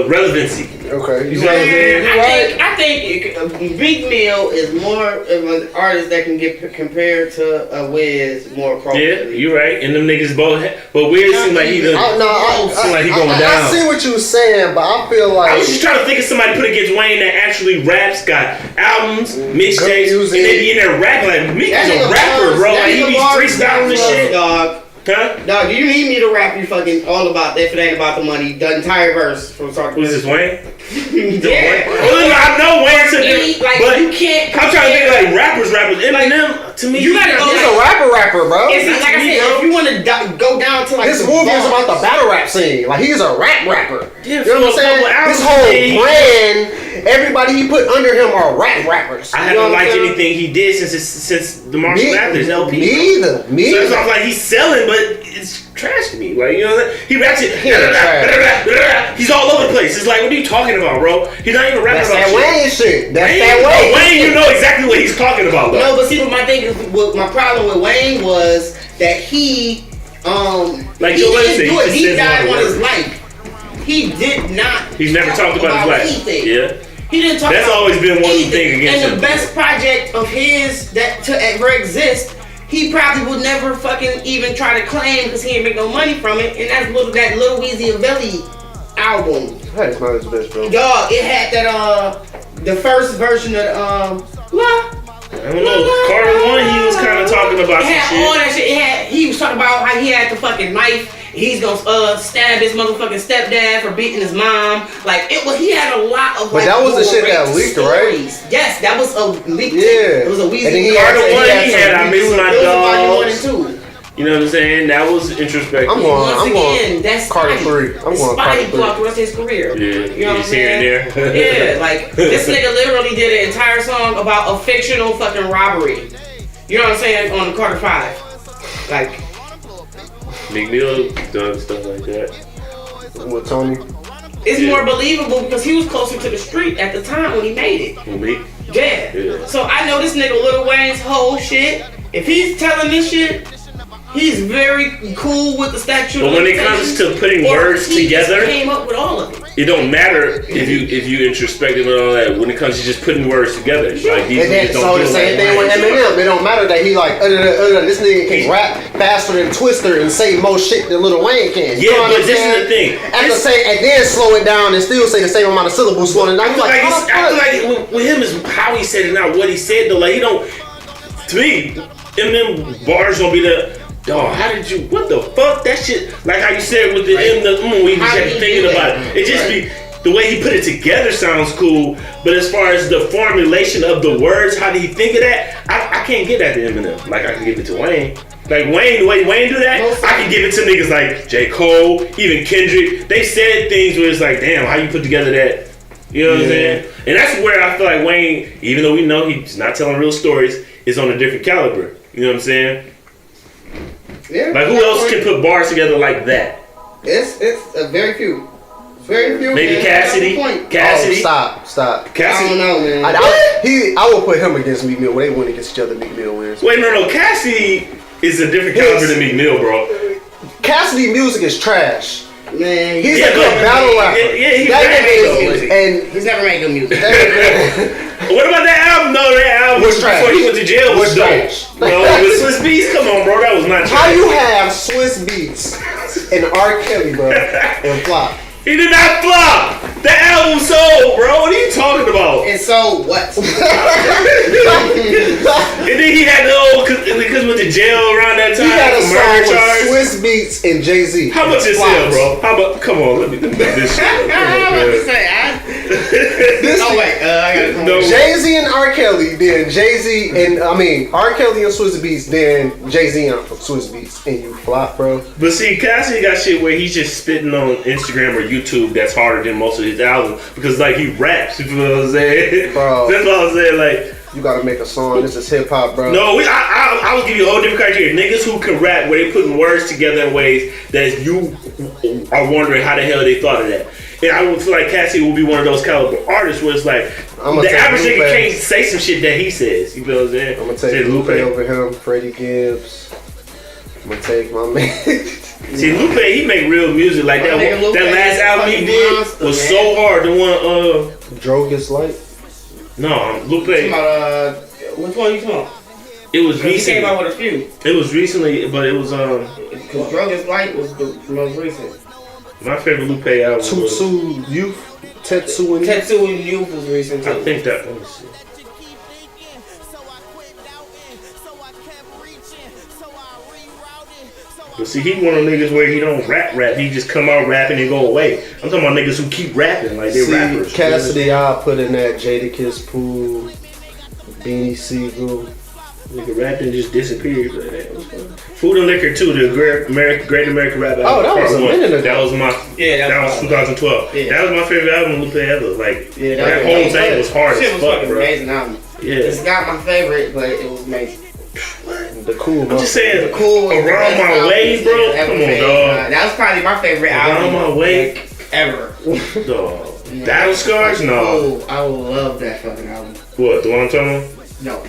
relevancy. Okay, you know what I'm saying? I think Meek Mill is more of an artist that can get compared to Wiz more appropriately. Yeah, you're right. And them niggas both, but Wiz seem like he going down. I see what you're saying, but I feel like I was just trying to think of somebody put against Wayne that actually raps, got albums, mixtapes, and they be in there rapping. Like Meek is a rapper, bro. Like he be freestyling and shit, dog. Huh? Dog, do you need me to rap you fucking all about that? If it ain't about the money, the entire verse from start to finish. Was this Wayne? Yeah. Well, I know Wayne said like, but you can't. I'm trying to think like rappers. Eminem, to me, you gotta go. He's a rapper, bro. It's like I said, if you want to go down to like this movie is about the battle rap scene. Like he's a rapper. Yeah, you know what I'm saying? His whole brand, everybody he put under him are rappers. I haven't liked anything he did since the Marshall Mathers LP. Neither. So it's not like he's selling, but it's trash to me. Like, you know what I'm saying? He raps it. He's all over the place. It's like, what are you talking about, bro? He's not even rapping about Wayne shit. That's Wayne, that Wayne. Wayne, you know exactly what he's talking about, though. No, but see, what my thing is, my problem with Wayne was that he like he Joe didn't do a he deep dive on his life. He did not. He's never talked about his life. Anything. Yeah. He didn't talk That's about always been one anything. thing against him. And the best project of his that to ever exist, he probably would never fucking even try to claim because he ain't make no money from it. And that's that Lil Weezy Avelli album. That is not his best, bro. Dog, it had that the first version of I don't know. Carter 1, he was kind of talking about some shit. All that shit. He was talking about how he had the fucking knife. He's gonna stab his motherfucking stepdad for beating his mom. Like he had a lot of. But that was the shit that leaked, right? Yes, that was a leak. Yeah, it was a Weezy. And then he Carter 1, he had I Miss My Dog. You know what I'm saying? That was introspective. I'm going that's Carter 3. I'm going Carter 3. Throughout the rest of his career. Yeah, you know what I'm here saying? and there. Yeah, like this nigga literally did an entire song about a fictional fucking robbery. You know what I'm saying? On Carter 5. Like Meek Mill done stuff like that. With Tony. It's more believable because he was closer to the street at the time when he made it. Meek? Yeah. So I know this nigga Lil Wayne's whole shit. If he's telling this shit, he's very cool with the statute. But when it comes to putting words together, he came up with all of it. It don't matter if you introspective and all that. When it comes to just putting words together, like these niggas don't so do the same it. thing with Eminem. It don't matter that he like this nigga can rap faster than Twister and say more shit than Lil Wayne can. Yeah, but this is the thing. And then slow it down and still say the same amount of syllables slowing it down. I feel like with him is how he said it, not what he said though. Like he don't. To me, Eminem bars don't be the. Dog, how did you? What the fuck? That shit, like how you said with the we just had thinking about it. It just be the way he put it together sounds cool, but as far as the formulation of the words, how did he think of that? I can't get that to Eminem. Like I can give it to Wayne. Like Wayne, the way Wayne do that, I can give it to niggas like J. Cole, even Kendrick. They said things where it's like, damn, how you put together that? You know what I'm saying? And that's where I feel like Wayne, even though we know he's not telling real stories, is on a different caliber. You know what I'm saying? Yeah, like who else can put bars together like that? It's very few. Very few. Maybe man. Cassidy. Oh, stop. I Cassidy. don't know, man. I will put him against Meek Mill. When they win against each other, Meek Mill wins. Wait, no. Cassidy is a different caliber than Meek Mill, bro. Cassidy music is trash. Man, he's a good battle rapper. And he's never made good music. What about that album? No, that album before he went to jail was dope. No, with Swiss Beats, come on, bro, that was not trash. How you have Swiss Beats and R. Kelly, bro, and flop? He did not flop. That album sold, bro. What are you talking about? And so what? And then he had the old because he went to jail around that time. He had a song with Swiss Beats and Jay-Z. How much it sell, bro? How about? Come on, let me this shit. Oh wait, I got it. No. Jay-Z and R. Kelly, then Jay-Z and R. Kelly and Swizz Beatz, then Jay-Z and Swizz Beatz, and you flop, bro. But see, Cassidy got shit where he's just spitting on Instagram or YouTube that's harder than most of his albums because like he raps. You know what I'm saying? Bro. That's what I'm saying. Like. You gotta make a song. This is hip hop, bro. No, I will give you a whole different criteria. Niggas who can rap where they putting words together in ways that you are wondering how the hell they thought of that. And I would feel like Cassie will be one of those caliber artists where it's like the average nigga can't say some shit that he says. You feel what I'm saying? I'm gonna take Lupe over him, Freddie Gibbs. I'm gonna take my man. See, Lupe, he make real music like that. That last album he did was so hard. The one Drogus Light. No, Lupe. Which one you talking about? It was recently. He came out with a few. It was recently, but it was Because Drug Light was the most recent. My favorite Lupe album was Tetsu Youth. Tetsu and Youth was recent too. I think that. Let me see. But see, he one of them niggas where he don't rap. He just come out rapping and go away. I'm talking about niggas who keep rapping like they're rappers. Cassidy, I'll put in that Jadakiss Pool, Beanie Siegel. Nigga rapping just disappeared. Food and Liquor too, the Great American Rap album. Oh, that was a minute ago. That was that was 2012. Yeah. That was my favorite album Lupe ever. Like that was whole thing was hard shit as was fuck, fucking bro. amazing album. Yeah. It's not my favorite, but it was amazing. The Cool. I'm just saying, The Cool was Around My Way, bro. Come on, dog. That was probably my favorite Around album My Way, ever. dog. Battle Scars, no. I love that fucking album. What? The one I'm talking about? No.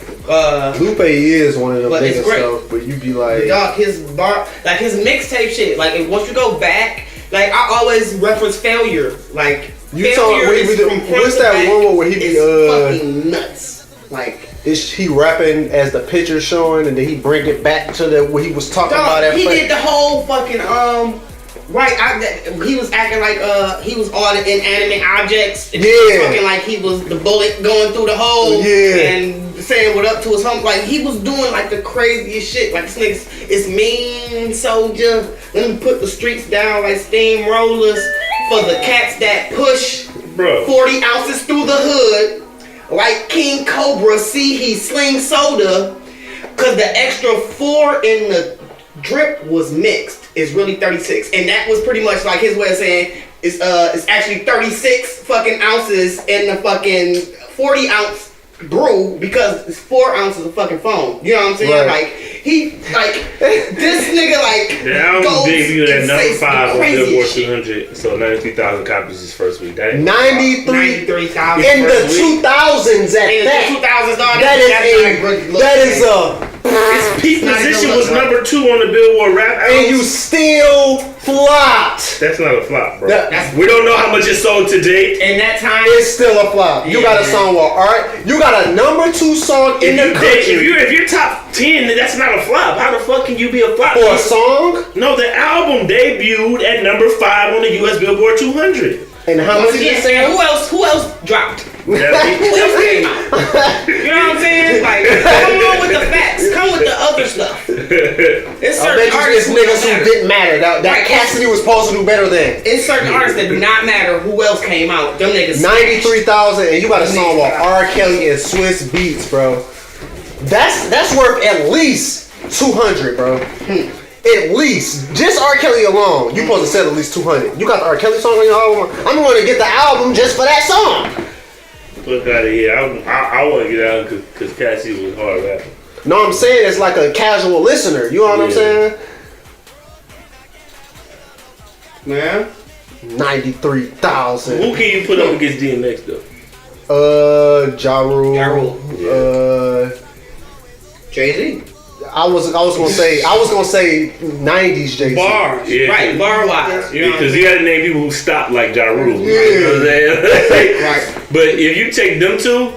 Lupe is one of the But it's biggest great. stuff, but you be like, Dog, his bar, like his mixtape shit. Like once you go back, like I always reference Failure. Like you talking? What's that one where he be fucking nuts? Like. He rapping as the picture showing, and then he bring it back to the where he was talking about that. He did the whole fucking he was acting like he was all the inanimate objects. And fucking like he was the bullet going through the hole. Yeah. And saying what up to his home. Like he was doing like the craziest shit. Like this nigga's it's mean soldier. Let me put the streets down like steamrollers for the cats that push 40 ounces through the hood. Like King Cobra, see he sling soda, cause the extra 4 in the drip was mixed. It's really 36, and that was pretty much like his way of saying it's actually 36 fucking ounces in the fucking 40 ounce brew because it's 4 ounces of fucking foam. You know what I'm saying? Right. Like he this nigga like the album debuted at number 5 on Billboard shit. 200, so 93,000 copies his first week. That 93,000 in the 2000s at that. That is a. His peak position was number 2 on the Billboard rap album. And you still flopped. That's not a flop, bro. We don't know how much it sold today. In that time, it's still a flop. You got a song with art. You got a number 2 song in the country. If you're top 10, that's not a flop. How the fuck can you be a flop? For a song? No, the album debuted at number 5 on the US Billboard 200. And how much is it saying? Who else dropped? Who else came out? You know what I'm saying? Like, come on with the facts. Come with the other stuff. It's certain artists who didn't matter. That Cassidy was supposed to do better than. It's certain artists that do not matter who else came out. Them niggas 93,000 and you got a song with R. Kelly and Swizz Beatz, bro. That's worth at least 200, bro. At least. Just R. Kelly alone. You supposed to sell at least 200. You got the R. Kelly song on your album? I'm going to get the album just for that song. Fuck out of here. I want to get out because Cassie was hard rapping. No, I'm saying it's like a casual listener. You know what I'm saying? Man. 93,000. Who can you put up against DMX though? Ja Rule. Jay-Z. I was gonna say 90s Jay-Z. Bars. Yeah. Right, bar wise. Because you gotta name people who stopped like Ja Rule. Yeah. You know what I'm saying? Right. But if you take them two,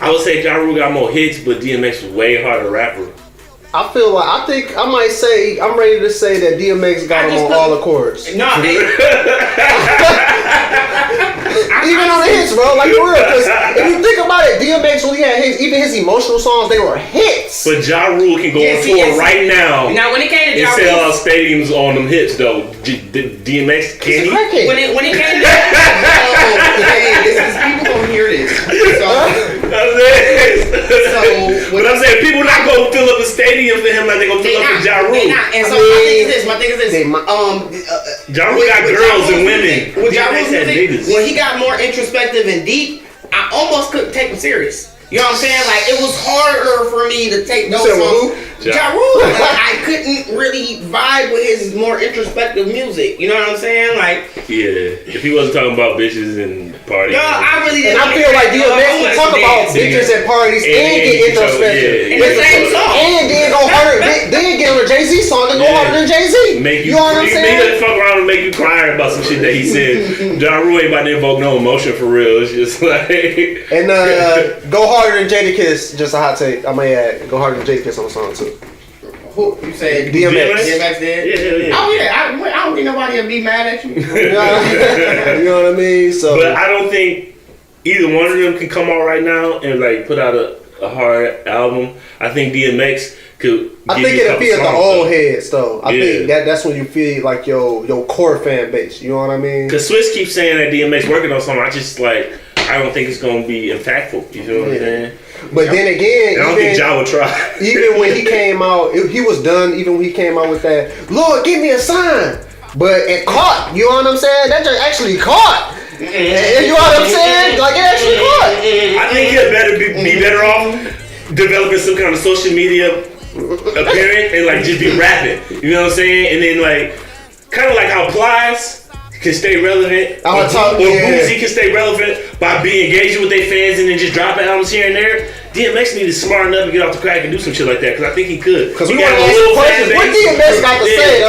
I would say Ja Rule got more hits, but DMX was way harder rapper. I think I might say I'm ready to say that DMX got him on all the chords. No, Even on the hits, bro. Like, for real. Because if you think about it, DMX, when he had his, even his emotional songs, they were hits. But Ja Rule can go on tour right now. Now, when it came to and Ja sell Rule, out stadiums on them hits, though. DMX, can he? when it came to people gonna hear this. But I'm saying people not gonna fill up a stadium for him like they gonna fill up for Ja Rule. And so my thing is this. Ja Rule got girls and women. With Ja Rule's music, when he got more introspective and deep, I almost couldn't take him serious. You know what I'm saying? Like, it was harder for me to take those songs. Ja Rule. Like, I couldn't really vibe with his more introspective music. You know what I'm saying? Like, yeah, if he wasn't talking about bitches and parties. No, I really didn't. And I feel like DMX can talk about bitches at parties and get introspective. In the same song. And then go harder. Then get on a Jay-Z song and go harder than Jay-Z. You know what I'm saying? He doesn't fuck around and make you cry about some shit that he said. Ja Rule ain't about to invoke no emotion for real. It's just like. And go harder than Jadakiss. Just a hot take. I may add. Go harder than Jadakiss on the song too. Who you said? DMX. DMX did? Yeah. Oh yeah. I don't think nobody will be mad at you. You know what I mean? So, but I don't think either one of them can come out right now and like put out a hard album. I think DMX could. I think it'll feel the old heads though. I think that's when you feel like your core fan base. You know what I mean? Cause Swiss keeps saying that DMX working on something. I don't think it's gonna be impactful. You feel what I'm saying? But then again, I don't think Ja would try. Even when he came out, he was done. Even when he came out with that, Lord, give me a sign. But it caught. You know what I'm saying? That just actually caught. You know what I'm saying? Like, it actually caught. I think he'd be better off developing some kind of social media appearance and like just be rapping. You know what I'm saying? And then like, kind of like how Plies can stay relevant, or Boozy can stay relevant by being engaging with their fans and then just dropping albums here and there. DMX needs to smart enough to get off the crack and do some shit like that, because I think he could. Because we want to ask the question, what DMX got to say,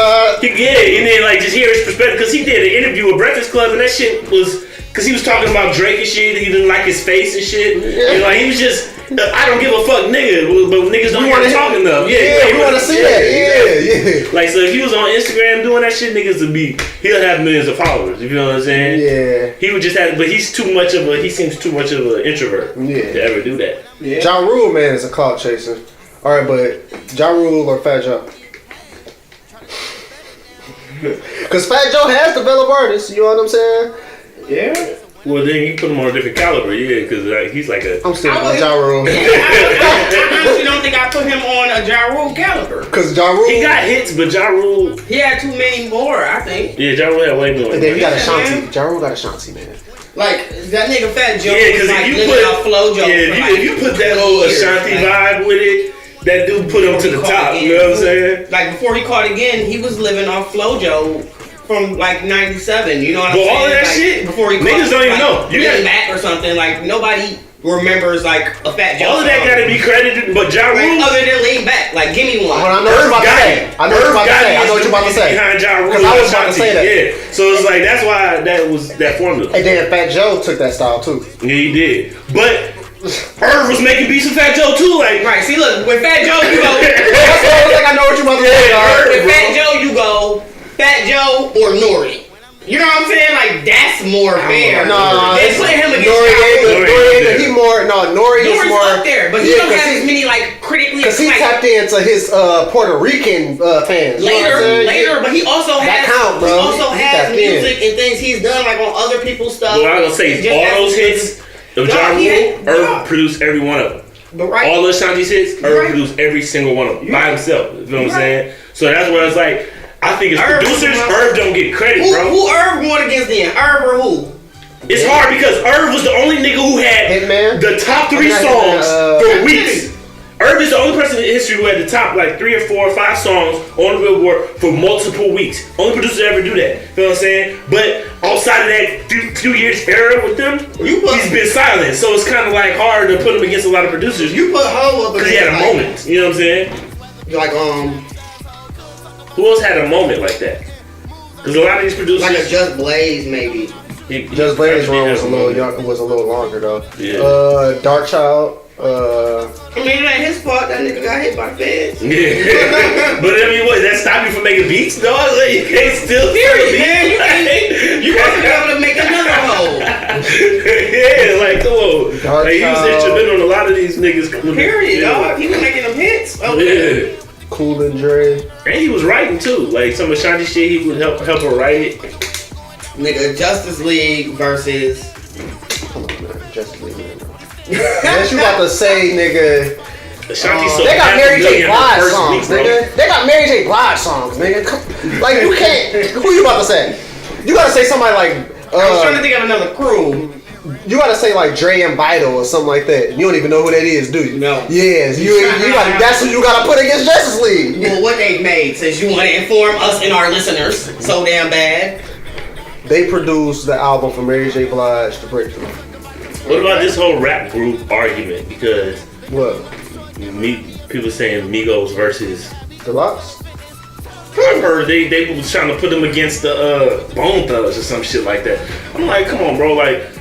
and then like just hear his perspective, because he did an interview with Breakfast Club and that shit was, because he was talking about Drake and shit, he didn't like his face and shit, and like he was just, I don't give a fuck nigga, but niggas don't hear him talking though. We want to see that. Yeah. Like, so if he was on Instagram doing that shit, niggas would be, he'll have millions of followers. You know what I'm saying? Yeah. He would just have, but he seems too much of an introvert to ever do that. Yeah. Ja Rule, man, is a clout chaser. All right, but Ja Rule or Fat Joe? Because Fat Joe has developed artists. You know what I'm saying? Yeah. Well, then you put him on a different caliber, because like, he's like a. I'm still on Ja Rule. I honestly don't think I put him on a Ja Rule caliber. Because Ja Rule, he got hits, but Ja Rule, he had too many more, I think. Yeah, Ja Rule had way more. And then he got Ashanti. Ja Rule got Ashanti, man. Like, that nigga Fat Joe because was like if you living off Flojo. if you put that whole Ashanti vibe with it, that dude put him to the top. You know what I'm saying? Like, before he caught again, he was living off Flojo from like 97. You know what I'm saying? But all of that like, shit, before he niggas don't even know. You got back or something. Like, nobody remembers like a Fat Joe. All of that gotta be credited, but Ja Rule, other than Lean Back, like, give me one. I know what you're about to say. Behind Ja Rule, because I was about to say that. Yeah, so it's like that's why that was that formula. And then Fat Joe took that style too. Yeah, he did. But Irv was making beats with Fat Joe too. Like, right? See, look, with Fat Joe, you go. I know what you're about to say. With Fat Joe, you go Fat Joe or Nori. You know what I'm saying? Like, that's more fair. No, they put him against Nori. Nori is Nori's more up there, but he don't have as many like critically. Because he tapped into his Puerto Rican fans later, but he also has bro. He also has music and things he's done like on other people's stuff. Well, I was gonna say all those hits of Ja Rule, Irv produced every one of them. But all those Ashanti's hits, Irv produced every single one of them by himself. You know what I'm saying? So that's where it's like, I think as producers, Irv don't get credit, bro. Who Irv won against then? Irv or who? It's hard because Irv was the only nigga who had the top 3 songs for weeks. Irv is the only person in history who had the top like 3 or 4 or 5 songs on the Billboard for multiple weeks. Only producer to ever do that. You know what I'm saying? But outside of that few years era with them, he's been silent. So it's kind of like hard to put him against a lot of producers. You put Ho up because he had a moment. You know what I'm saying? Like who else had a moment like that? Because a lot of these producers, like a Just Blaze maybe. Just Blaze run was a little longer though. Yeah. Dark Child. I mean, it ain't his fault that nigga got hit by feds. Yeah. But I mean, what, that stop you from making beats, dog? Like, you can't still period, man. You supposed to be able to make another hole. Dark Like, he was Child, instrumental in a lot of these niggas. Period, dog. He was making them hits. Okay. Yeah. Cool and Dre. And he was writing too. Like some of Shanti shit, he would help her write it. Nigga, Justice League versus. Come on, man. Justice League, man. What you about to say, nigga? Shanti sold They got Mary J. $500,000 Blige first songs, week, bro. nigga. They got Mary J. Blige songs, nigga. Like, you can't. Who you about to say? You gotta say somebody like. I was trying to think of another crew. You gotta say like Dre and Vital or something like that. You don't even know who that is, do you? No. Yes, you gotta. That's who you gotta put against Justice League. Well, what they've made, since you want to inform us and our listeners so damn bad. They produced the album for Mary J. Blige, The Breakthrough. What about this whole rap group argument? Because What? people saying Migos versus. Deluxe? I heard they was trying to put them against the Bone Thugs or some shit like that. I'm like, come on, bro. Like,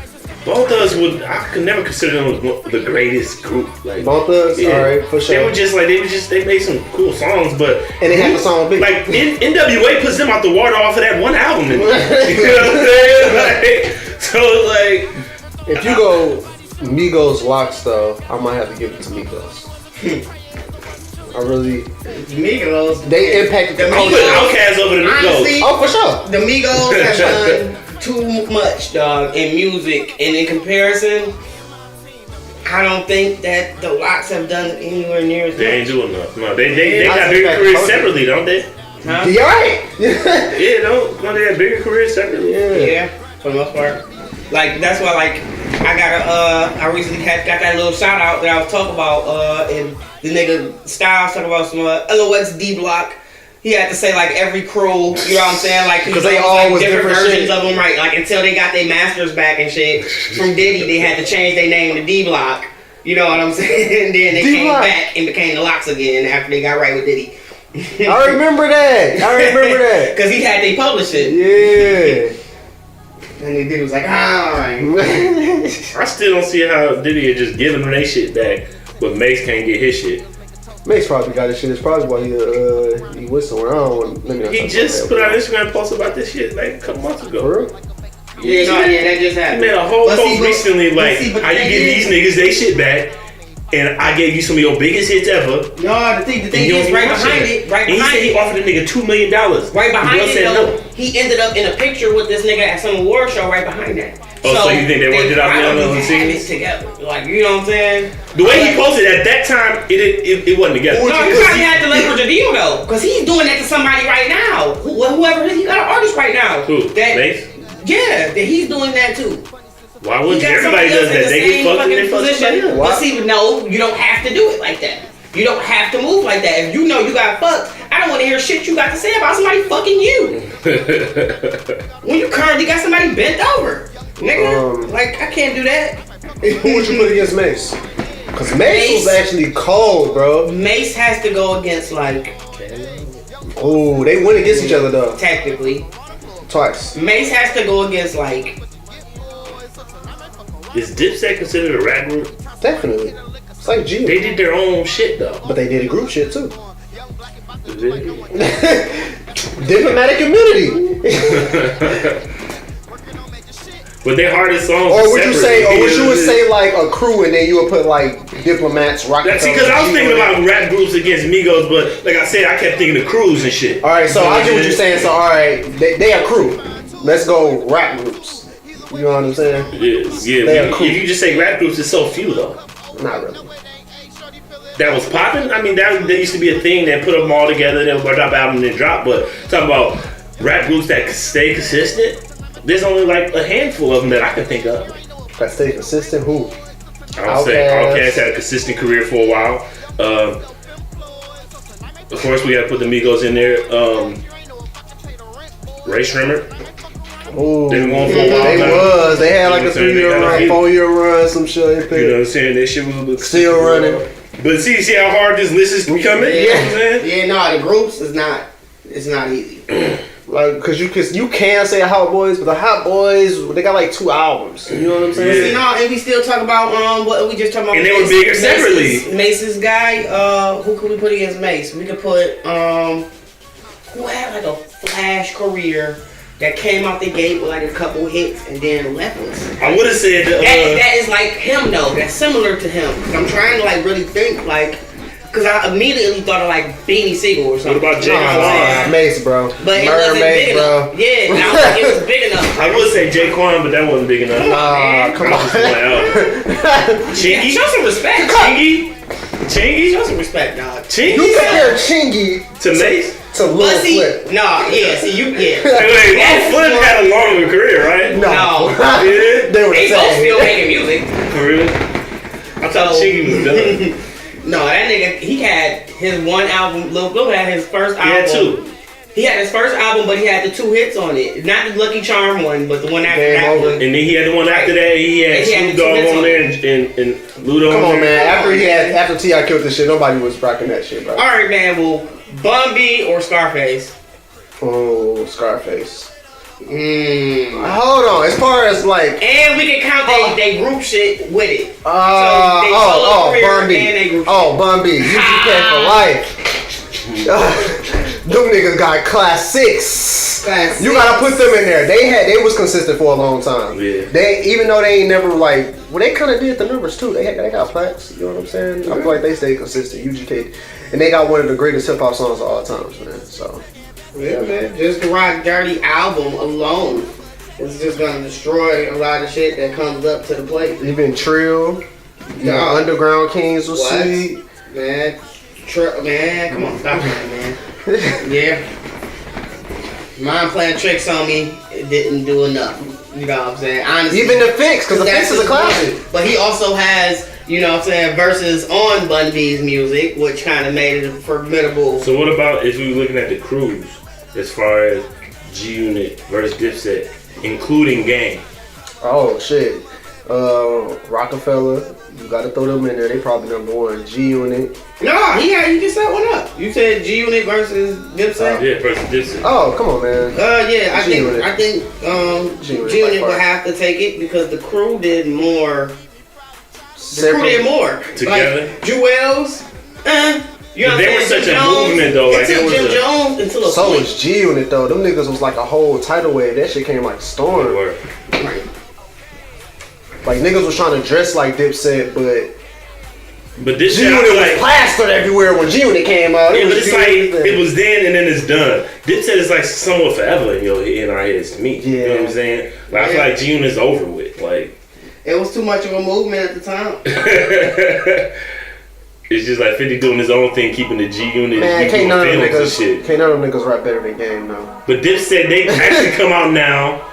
Bone Thugs I could never consider them the greatest group. Like, Bone Thugs? yeah. Alright, for sure. They made some cool songs, but And they had the song Big. like NWA puts them out the water off of that one album. You know what I'm saying? Like, so like, If you go Migos Locks though, I might have to give it to Migos. I really. Migos. They impacted the I'm culture. putting Outkast over the Honestly, Migos. Oh, for sure. the Migos have done too much, dog, in music. And in comparison, I don't think that the Locks have done anywhere near as They ain't much. doing enough. No, they I got think bigger that careers culture- separately, don't they? Huh? You right. Yeah, don't they have bigger careers separately? Yeah, for the most part. Like, that's why, like, I recently got that little shout out that I was talking about, and the nigga Styles talking about some LOX D Block. He had to say like every crew, you know what I'm saying? Like, Because they all like, was different different versions shit. of them, right? Like, until they got their masters back and shit from Diddy, they had to change their name to D Block. You know what I'm saying? And then they came D-Block. back and became the Locks again after they got right with Diddy. I remember that. Because he had they publish it. Yeah. And then Diddy was like, alright. I still don't see how Diddy had just given them their shit back, but Mace can't get his shit. Mace probably got his shit. It's probably why he went somewhere. I don't want. Let me not He talk just about put that. out an Instagram post about this shit like a couple months ago. For real? Yeah, no, yeah, that just He happened. made a whole But post see, but- recently but like, see, but how you the give thing these is- niggas their shit back, and I gave you some of your biggest hits ever. No, the thing and is, you don't right give my behind shit. it, right And he behind said he it, offered a nigga $2 million. right behind Bill it, said though, no. he ended up in a picture with this nigga at some award show right behind that. Oh, so you think they worked it out now on the probably scene? had it together, like, you know what I'm saying? The way he posted at that time, it wasn't together. No, he probably had to leverage a deal though, because he's doing that to somebody right now. Whoever he got an artist right now. Who? That, Mace? yeah, that he's doing that too. Why He wouldn't got everybody somebody does else in that? the They same get fucked and they fucking fuck somebody position. else. But see, no, you don't have to do it like that. You don't have to move like that. If you know you got fucked, I don't want to hear shit you got to say about somebody fucking you. When you currently got somebody bent over, nigga, like I can't do that. Who would you put against Mace? Because Mace was Mace. actually cold, bro. Mace has to go against like Oh, they went against each other though. technically. Twice. Mace has to go against like Is Dipset considered a rap group? Definitely. It's like G. They did their own shit though. But they did a group shit too. Is it? Diplomatic immunity. But their hardest songs. Or are would you separate. say, or would you would say like a crew, and then you would put like Diplomats, Rockefeller. That's because I was G thinking on it. about rap groups against Migos, but like I said, I kept thinking of crews and shit. All right, so I get what you're saying. So all right, they are crew. Let's go rap groups. You know what I'm saying? Yeah. They are cool. If you just say rap groups, it's so few though. Not really. That was popping. I mean, that used to be a thing. They put them all together. They would drop album and then drop. But talking about rap groups that stay consistent, there's only like a handful of them that I can think of. That stay consistent. Who? I would say Outkast had a consistent career for a while. Of course, we got to put the Migos in there. Ray Shrimmer. Ooh, They been going for a while they now. was. They had like You know a what I'm saying? 3-year They got a run, few. 4-year run, some shit. You know what I'm saying? That shit was Still running. But see how hard this list is becoming? You know what I'm saying? yeah, no, the groups is not. It's not easy. Like, cause you can say Hot Boys, but the Hot Boys they got like 2 albums. You know what I'm saying? See, no, and we still talk about what we just talked about. And they were bigger separately. Mace's guy. Who could we put against Mace? We could put who had like a flash career that came out the gate with like a couple hits and then left us. I would have said that is like him though. That's similar to him. I'm trying to like really think like, cause I immediately thought of like Beanie Siegel or something. What about Jay? Mace, bro. But it wasn't big enough. Yeah, and I don't think it was big enough. I would say Jaquan, but that wasn't big enough. Come on. Chingy? Show some respect. Chingy? Show some respect, dog. Chingy? You compare Chingy to Mace? to Lil Flip. Nah, yeah, see you, yeah. Wait, Lil Flip had a longer career, right? No. Yeah? They were the They both same. still making music. For real? I thought Chingy was done. No, that nigga, he had his one album. Lil Flip had his first album. He had two. He had his first album, but he had the 2 hits on it. Not the Lucky Charm one, but the one after Game that Over. one. And then he had the one after that. He had Snoop Dogg on there and Ludo Come on on, there. man. After T.I. killed this shit, nobody was rocking that shit, bro. Alright, man, well, Bun B or Scarface? Oh, Scarface. Mmm. Hold on. As far as like, And we can count they group shit with it. Bun B. and they group Bun B. UGK for life. Them niggas got class 6. Class You gotta put them in there. They was consistent for a long time. Yeah. They, even though they ain't never like, well, they kind of did the numbers too. They got plaques. You know what I'm saying? I feel like they stayed consistent. UGK, and they got one of the greatest hip hop songs of all times, man. So Yeah, man. Just the Rock Dirty album alone is just gonna destroy a lot of shit that comes up to the plate. even Trill, Yeah. Underground Kings was What? sweet. Man, man, come on, stop that, man. Yeah. Mine playing tricks on me, it didn't do enough. You know what I'm saying? Honestly. Even the Fix, because the Fix is a classic. But he also has, you know what I'm saying, verses on Bun B's music, which kind of made it a formidable. So what about if we were looking at the crews as far as G Unit versus Dipset, including Gang? Oh shit. Rockefeller, you gotta throw them in there. They probably number 1. G Unit. No, you just set one up. You said G Unit versus Dipset. Yeah, versus Dipset. Oh, come on, man. Yeah, I G-Unit. think G-Unit G Unit by would far. have to take it because the crew did more. Separate. Crew did more Together? Like Jewels. You know what They I'm were saying? such Jim a Jones, movement, though. Like, It took it was Jim a- Jones until a So point. was G Unit though. Them niggas was like a whole tidal wave. That shit came like a storm. Word. Like niggas was trying to dress like Dipset, but But this G shit, I Unit feel was like, plastered everywhere when G Unit came out. yeah, but it's like G-Unit. it was then and then it's done. Dipset is like somewhat forever in our heads to me. You know what I'm saying? Like I feel like G Unit's over with. Like It was too much of a movement at the time. it's just like 50 doing his own thing, keeping the G Unit, Man, keeping can't none of them feelings and niggas, shit. can't none of them niggas rap better than Game though. But Dipset, they actually come out now.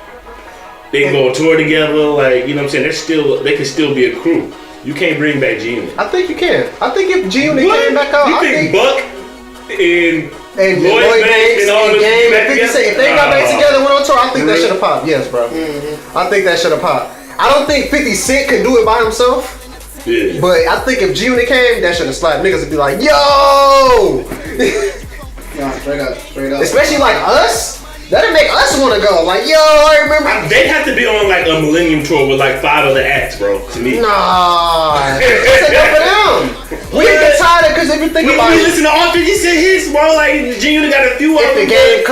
They can go on tour together, like, you know what I'm saying? They can still be a crew. You can't bring back G Unit. I think you can. I think if G Unit came back out, You I think think Buck and Lloyd Banks and all and them Game, back if they got back together and went on tour, I think that should have popped. Yes, bro. I think that should have popped. I don't think 50 Cent could do it by himself. Yeah. But I think if G Unit came, that should have slapped. Niggas would be like, yo! No, straight up. Especially like us. That'd make us want to go. Like, yo, I remember. They'd have to be on like a Millennium tour with like 5 other acts, bro. To me. Nah. That's enough for them. We get tired of, because if you think We about it, listen to all 50 Cent hits, bro. Like G Unit got a few of if the them. Game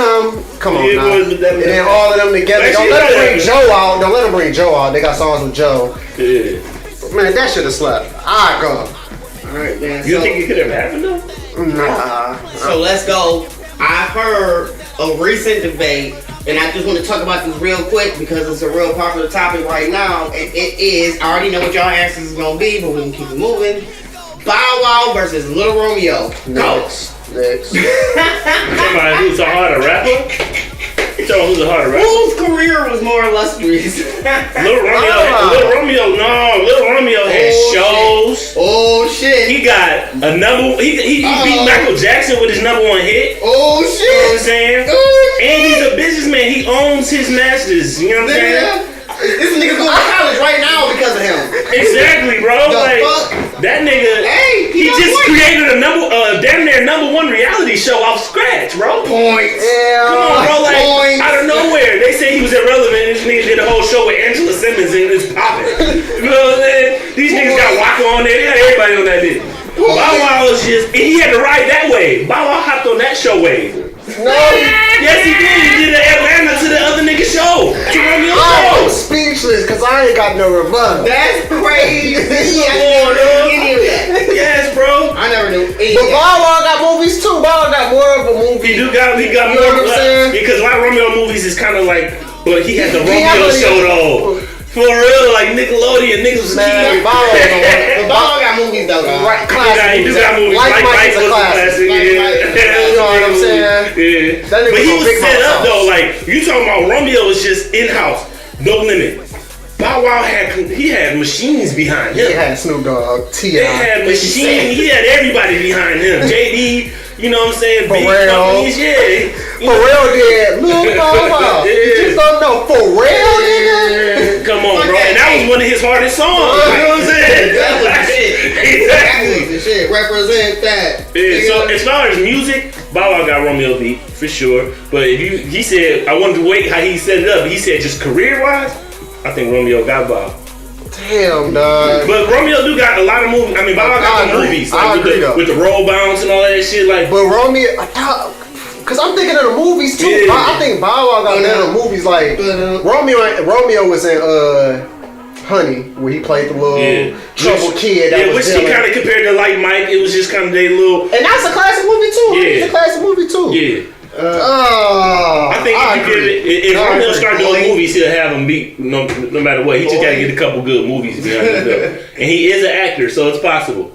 come on Yeah, now. boys, but that- And then all of them together. Like, Don't she let them know bring that. Joe out. Don't let them bring Joe out. They got songs with Joe. Yeah. Man, that should have slapped. I go. Alright, man. You don't think it could have happened though? Nah. So let's go. I've heard a recent debate, and I just want to talk about this real quick because it's a real popular topic right now. And it is, I already know what y'all answers is going to be, but we can keep it moving. Bow Wow versus Lil Romeo. Go. Next. Somebody who's a harder rapper? You talking who's a harder rapper? Whose career was more illustrious? Lil Romeo had shows. Oh shit. He got a number. He beat Michael Jackson with his #1 hit. Oh You know what I'm shit. saying? Oh, And he's a businessman. He owns his masters. You know what I'm saying? This nigga going to college right now because of him. Exactly, bro. The Like fuck? that nigga. Hey, He got just points. created a damn near #1 reality show off scratch, bro. Points. Come on, bro. Like Points. out of nowhere, they say he was irrelevant. This nigga did a whole show with Angela Simmons and it's popping. You know what I'm saying? These niggas got Waka on there. They got everybody on that bitch. Bow Wow was just, and he had to ride that wave. Bow Wow hopped on that show wave. No. Yes, he did. He did the Atlanta to the other Cause I ain't got no rebuttal. That's crazy. I never knew any of that. Yes, bro. I never knew any But of that. Bow Wow got movies too. Bow Wow got more of a movie. He got You know more. what I'm saying? Because a lot of Romeo movies is kind of like, but he had the He had Romeo the- show though. For real, like Nickelodeon, niggas was Man, key. Bow Wow But Bow Wow got movies though. Right, He classic. do got movies. Like Mike Mike is a was a classic. classic. Like Yeah. Mike. You know what I'm saying? Yeah. That nigga But he was was Big set Mouth up sauce. though. Like you talking about Romeo was just in house, no limit. Bow Wow had machines behind him. He had Snoop Dogg, T.I. They had machines. He had everybody behind him. JD, you know what I'm saying? Big Pharrell. companies, yeah. Pharrell did. Lil Bow Wow. Yeah. You just don't know Pharrell, nigga. Come on, bro. And that was one of his hardest songs. You know what I'm saying? That was the shit. That was the shit. Represent that. Yeah, so as far as music, Bow Wow got Romeo beat for sure. But he said, I wanted to wait how he set it up. He said just career wise, I think Romeo got Bow. Damn, dog. But Romeo do got a lot of movies. I mean, Bow Wow got the movies I like agree, though. with the roll bounce and all that shit. Like, But Romeo, cause I'm thinking of the movies too. Yeah. I think Bow Wow got better movies. Like Romeo was in Honey, where he played the little trouble kid. That was which he kind of compared to like Mike. It was just kind of their little. and that's a classic movie too. Yeah. It's a classic movie too. Yeah. I think if you give it, if I Romeo agree. start doing movies, he'll have him beat no matter what. He just gotta get a couple good movies behind his belt. And he is an actor, so it's possible.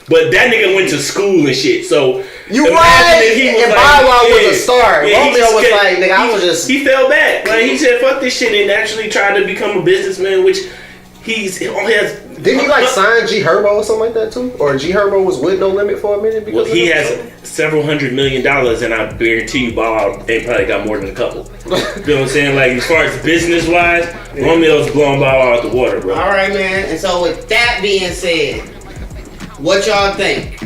But that nigga went to school and shit, so You imagine right. if he was And like, Bow Wow was yeah, a star. yeah, he Romeo just was kept- like, nigga, I was just. He fell back. Like he said, fuck this shit, and actually tried to become a businessman, which he has. Didn't he like sign G Herbo or something like that too? Or G Herbo was with No Limit for a minute? Well, Because he of has it? several $100 million, and I guarantee you, Bow Wow ain't probably got more than a couple. You know what I'm saying? Like as far as business wise, Romeo's blowing Bow Wow out the water, bro. All right, man. And so with that being said, what y'all think?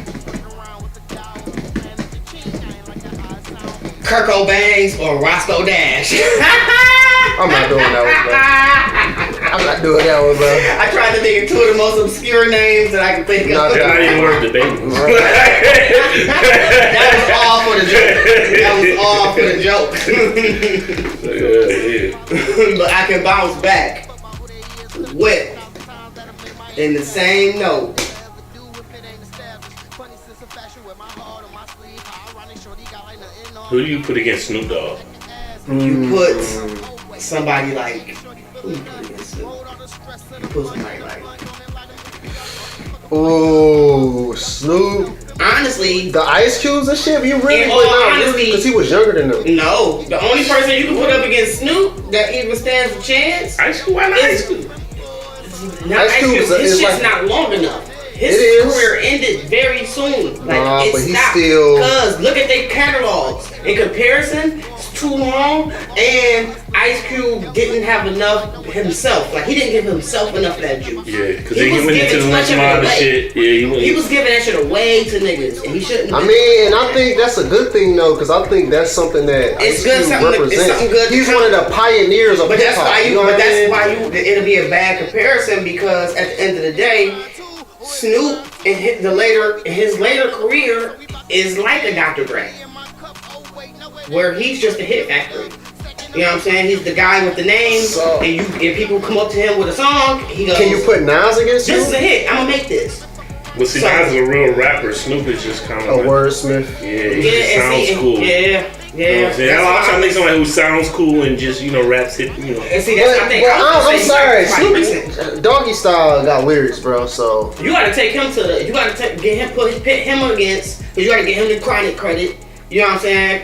Kurt Cobain's or Roscoe Dash? I'm not doing that one, bro. I'm not doing that one, bro. I tried to think of two of the most obscure names that I could think of. Not That's not even worth debating. That was all for the joke. That was all for the joke. But I can bounce back with, in the same note, Who do you put against Snoop Dogg? you put somebody like, who you put against Snoop? You put somebody like, Oh, Snoop. honestly, The Ice Cubes and shit, you really In but all not really, honesty- because he was younger than them. no. The only person you can put up against Snoop that even stands a chance Ice Cube? Why not Ice Cube? Not Ice Ice Cube Cube. is His shit's like- not long enough. His It is. career ended very soon. Like Nah, it but he's stopped. still- Cause look at their catalogs. In comparison, it's too long. And Ice Cube didn't have enough himself. Like he didn't give himself enough of that juice. Yeah, because He they was went giving into the too much lunch of it mob and away. shit. Yeah, He was giving that shit away to niggas, and he shouldn't. I mean, and I think that's a good thing though, because I think that's something that It's Ice good, Cube something that- it's represents. something good to He's come- one of the pioneers of But hip that's hop. why you. know But what I that's mean? why you. It'll be a bad comparison because at the end of the day, Snoop in his later career is like a Dr. Dre, where he's just a hit factory. You know what I'm saying? He's the guy with the name, So- and if people come up to him with a song, he goes, Can you put Nas against "This is a Snoop? hit. I'm gonna make this." Well, see, So- Nas is a real rapper. Snoop is just kind A of like, wordsmith. yeah, he Yeah, just and sounds see, cool. Yeah, You know what I'm saying? That's I'm why trying to make somebody who sounds cool and just, raps hit, And see, that's But, I think. I'm sorry, Snoop. Snoop Doggy Style got lyrics, bro. So You gotta take him to the. You gotta pit him against. Cause you gotta get him the chronic credit. You know what I'm saying?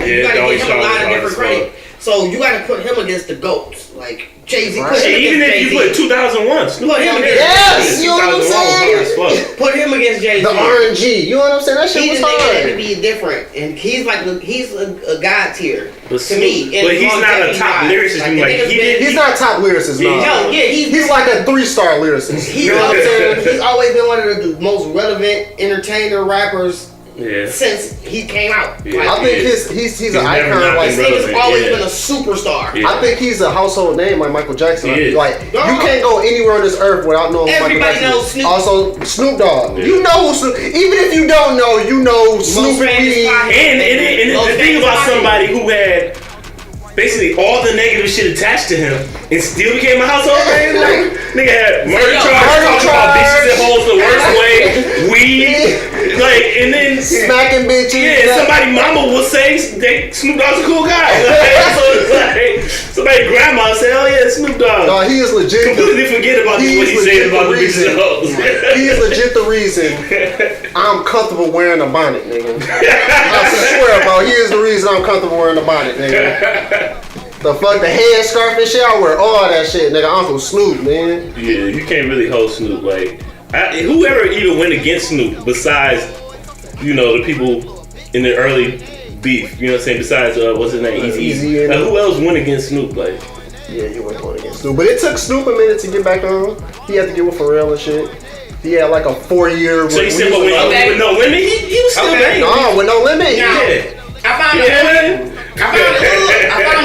You gotta Doggy give him a Style lot is of hard different as fuck. credit. So you gotta put him against the GOATs, like Jay-Z. Right. Put him Shit, even against if you Jay-Z. put 2001, Snoop Put him Dogg against- Yes, you know what I'm 2001 was hard as fuck. Put him against Jay-Z. the RNG, you know what I'm saying? That shit He's was a nigga that hard. could be different, and he's a god tier But to me. Snoop- but he's not a top lyricist, like, he did- He's not top lyricist, no. No, yeah, He's like a 3-star lyricist. You know what I'm saying? He's always been one of the most relevant entertainer rappers Yeah. since he came out. Yeah. I think Yeah. he's never an not icon. been Like This nigga's relevant, always yeah. been a superstar. Yeah. I think he's a household name like Michael Jackson. He is. Like Dog. you can't go anywhere on this earth without knowing who Michael Everybody Jackson knows is. Snoop. Also Snoop Dogg. Yeah. You know who Snoop. Even if you don't know, you know Snoop famous Dogg. pothead. And the thing about somebody who had basically all the negative shit attached to him and still became a household name. Like, nigga had murder charges, talking about bitches and hoes the worst way, weed, like, and then smacking bitches. Yeah, and somebody mama will say Snoop Dogg's a cool guy. Like, so it's like somebody grandma say, oh yeah, Snoop Dogg. No, he is legit. Completely forget about what he said about the bitches and hoes. He is legit the reason I'm comfortable wearing a bonnet, nigga. I swear, bro, he is the reason I'm comfortable wearing a bonnet, nigga. The fuck, the headscarf and shit, I wear all that shit, nigga. Uncle Snoop, man. Yeah, you can't really hold Snoop. Like, whoever even went against Snoop, besides, you know, the people in the early beef, you know what I'm saying? Besides, what's his name? Easy. Who else went against Snoop? Like, yeah, he went going against Snoop, but it took Snoop a minute to get back on. He had to get with Pharrell and shit. He had like a 4-year. So you said, but with No Limit, he was still banging. No, with No Limit. Yeah. I found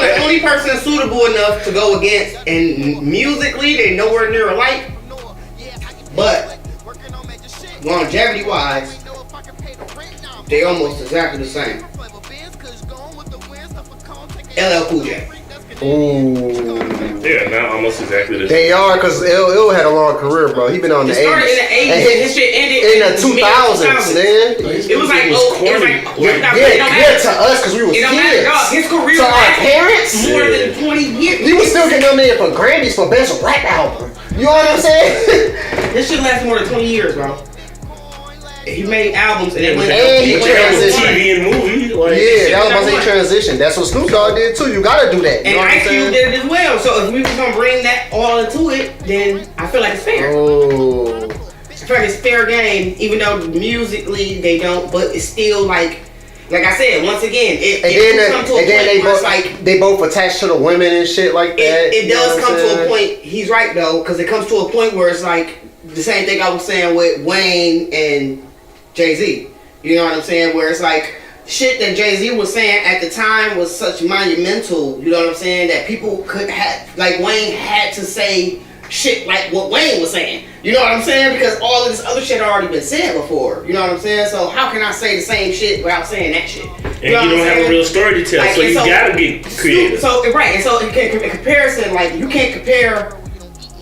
the only person suitable enough to go against, and musically they nowhere near alike, but longevity wise, they almost exactly the same. LL Cool J. Ooh. Yeah, not almost exactly the same. They are, because LL had a long career, bro. He been on the 80s. It started in the 80s and his shit ended in the 2000s, man. It was like, yeah, to us, because we was kids. His career to our parents, more than 20 years. He was still getting nominated for Grammys for Best Rap Album. You know what I'm saying? This shit lasted more than 20 years, bro. He made albums and it went he transitioned. TV and movie. Like, yeah, that was about to say transition. That's what Snoop Dogg did too. You gotta do that. You and know what Ice Cube did it as well. So if we was gonna bring that all into it, then I feel like it's fair. Oh. I feel like it's fair game, even though musically they don't, but it's still like I said, once again, they both attached to the women and shit like that. It does come to a point. He's right though, because it comes to a point where it's like the same thing I was saying with Wayne and Jay-Z. You know what I'm saying? Where it's like shit that Jay-Z was saying at the time was such monumental, you know what I'm saying, that people could have, like Wayne had to say shit like what Wayne was saying. You know what I'm saying? Because all of this other shit had already been said before. You know what I'm saying? So how can I say the same shit without saying that shit? And you don't have a real story to tell, like, so you gotta get creative. So right, and so in comparison, like you can't compare.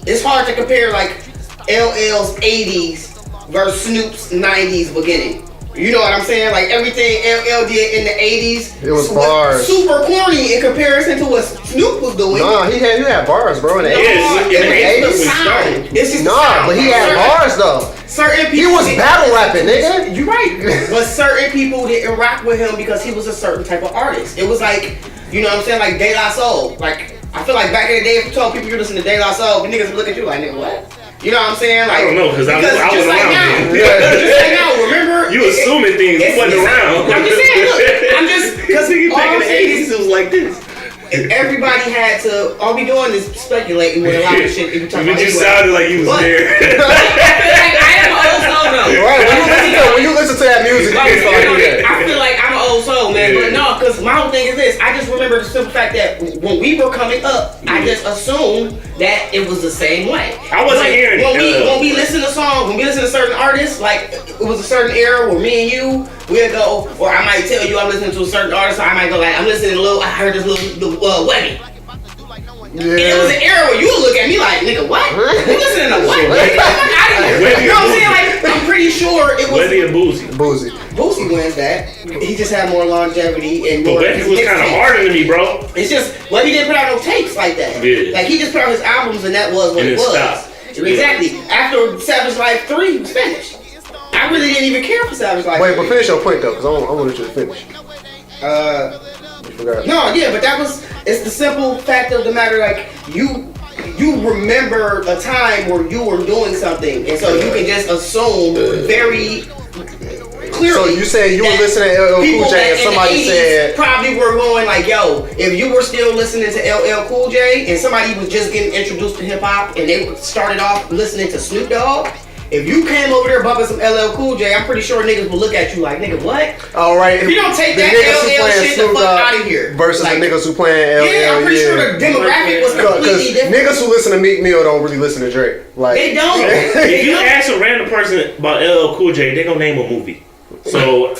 It's hard to compare like LL's 80s versus Snoop's 90s beginning. You know what I'm saying? Like everything LL did in the 80s, it was bars. Super corny in comparison to what Snoop was doing. Nah, he had bars, bro. In the 80s. It's the sound. It's just but he had bars though. Certain people, he was battle rapping, nigga. You're right. But certain people didn't rock with him because he was a certain type of artist. It was like, you know what I'm saying, like De La Soul. Like I feel like back in the day, if you told people you listen to De La Soul, the niggas would look at you like, nigga, what? You know what I'm saying? Like, I don't know, because I was just like around. Now, just like now, remember? You assuming things, you wasn't around. I'm just saying, look, I'm just, because back in the 80s, it was like this. Everybody had to, all we doing is speculating with a lot of shit. But you sounded like you was there. I am an old soul though. Right, when you listen to that music, I feel like I'm an old soul, man. But no, because my whole thing is this. I just remember the simple fact that when we were coming up, I just assumed that it was the same way. I wasn't hearing it. When we listen to songs, when we listen to certain artists, like it was a certain era where me and you, we'd go, or I might tell you I'm listening to a certain artist, or I might go like, I'm listening to I heard this little Webby. Yeah. And it was an era where you would look at me like, nigga, what? You listening to what? Get the fuck out of here. You know what I'm saying? Like, I'm pretty sure it was. Webby or Boosie? Boosie wins that. He just had more longevity and more. But Webby was kind of harder than me, bro. It's just, Webby didn't put out no tapes like that. Yeah. Like, he just put out his albums and that was what it was. Stopped. Exactly. After Savage Life 3, he was finished. I really didn't even care for Savage Life 3. Wait, but finish your point though, because I wanted you to finish. No, yeah, but it's the simple fact of the matter, like, you remember a time where you were doing something, and so you can just assume very clearly. So you said you were listening to LL Cool J and somebody said probably were going like, yo, if you were still listening to LL Cool J and somebody was just getting introduced to hip hop and they started off listening to Snoop Dogg, if you came over there bumping some LL Cool J, I'm pretty sure niggas will look at you like, nigga, what? All right. If you don't take that LL shit the fuck out of here. Versus the niggas who playing LL. Yeah, I'm pretty sure the demographic was completely different. Niggas who listen to Meek Mill don't really listen to Drake. Like, they don't. If you ask a random person about LL Cool J, they gonna name a movie. So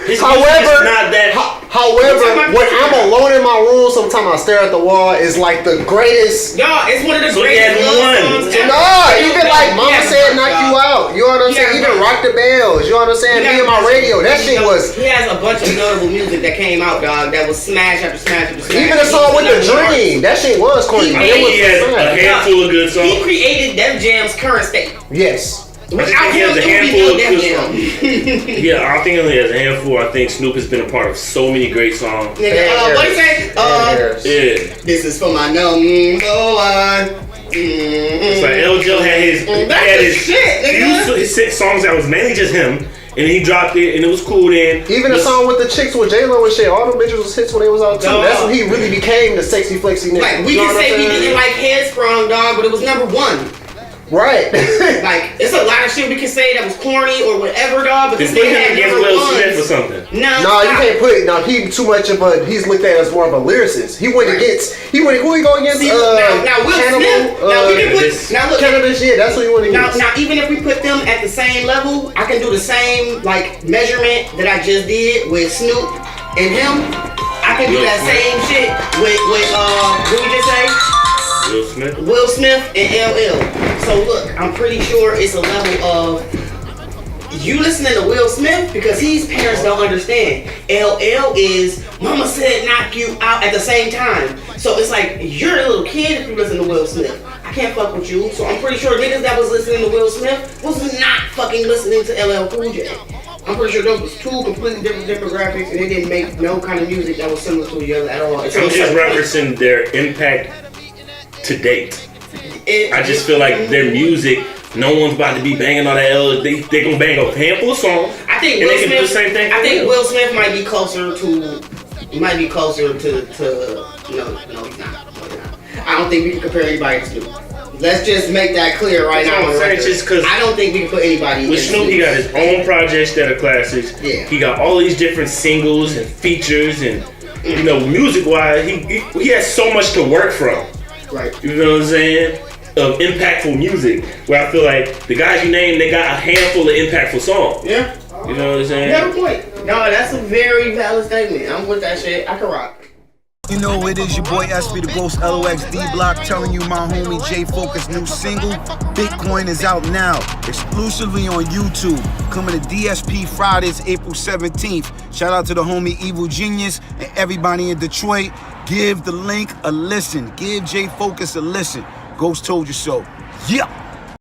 his However, music's not that. However, when I'm alone in my room, sometimes I stare at the wall. It's like the greatest. Y'all, it's one of the So he greatest had love one. songs ever. No, even like Mama He has Said a bunch, Knock You dog. Out. You know what I'm He saying? has a Even bunch. Rock the Bells. You know what I'm saying? He Me has and My a bunch. Radio. That shit was. He has a bunch of notable music that came out, dog. That was smash after smash after smash. Even the song with the Dream. That shit was corny. He but it was He has a fun. handful of good He songs. created Def Jam's current state. Yes. Without He has him, a it would be handful no of Def good Jam. songs. Yeah, I think he only has a handful. I think Snoop has been a part of so many great songs. Nigga, what do you say? Yeah. This is for my number one. It's like LJ had his, That's the shit, nigga. He used his songs that was mainly just him, and he dropped it, and it was cool then. Even the song with the chicks with J-Lo and shit, all them bitches was hits when they was out too. Dog. That's when he really became the sexy flexy nigga. Like, we You know can what say I'm we saying? didn't like Headsprung, dog, but it was number one. Right. Like, it's a lot of shit we can say that was corny or whatever, dog, but Just this put nigga him had against number Will ones. Smith or something. No, you can't put. No, he too much of a. He's looked at as more of a lyricist. He went against. Who he go against? See, now Will Cannibal, Smith. Now we can put. Now look. Cannabis. Yeah, that's what he went against. Now, even if we put them at the same level, I can do the same like measurement that I just did with Snoop and him. I can do that same shit with what we just say? Will Smith. Will Smith and LL. So look, I'm pretty sure it's a level of you listening to Will Smith because his parents don't understand. LL is Mama Said Knock You Out at the same time. So it's like you're a little kid if you listen to Will Smith. I can't fuck with you. So I'm pretty sure niggas that was listening to Will Smith was not fucking listening to LL Cool J. I'm pretty sure those was two completely different demographics and they didn't make no kind of music that was similar to each other at all. I'm just referencing their impact to date. I just feel like their music, no one's about to be banging all that L. They gonna bang a handful of songs. I think and Will they can do the Smith. same thing. I think Will Smith might be closer to. No, he's not. I don't think we can compare anybody to Snoop. Let's just make that clear right now. That's what I'm saying, just 'cause I don't think we can put anybody. With in Snoop, he got his own projects that are classics. Yeah. He got all these different singles and features, and you know, music-wise, he has so much to work from. Right. You know what I'm saying? Of impactful music, where I feel like the guys you named, they got a handful of impactful songs. Yeah. You know what I'm saying? You have a point. No, that's a very valid statement. I'm with that shit. I can rock. You know it is your boy SB the Ghost LOX D Block telling you my homie J Focuz new single Bitcoin is out now, exclusively on YouTube. Coming to DSP Fridays, April 17th. Shout out to the homie Evil Genius and everybody in Detroit. Give the link a listen. Give J Focuz a listen. Ghost told you so. Yeah.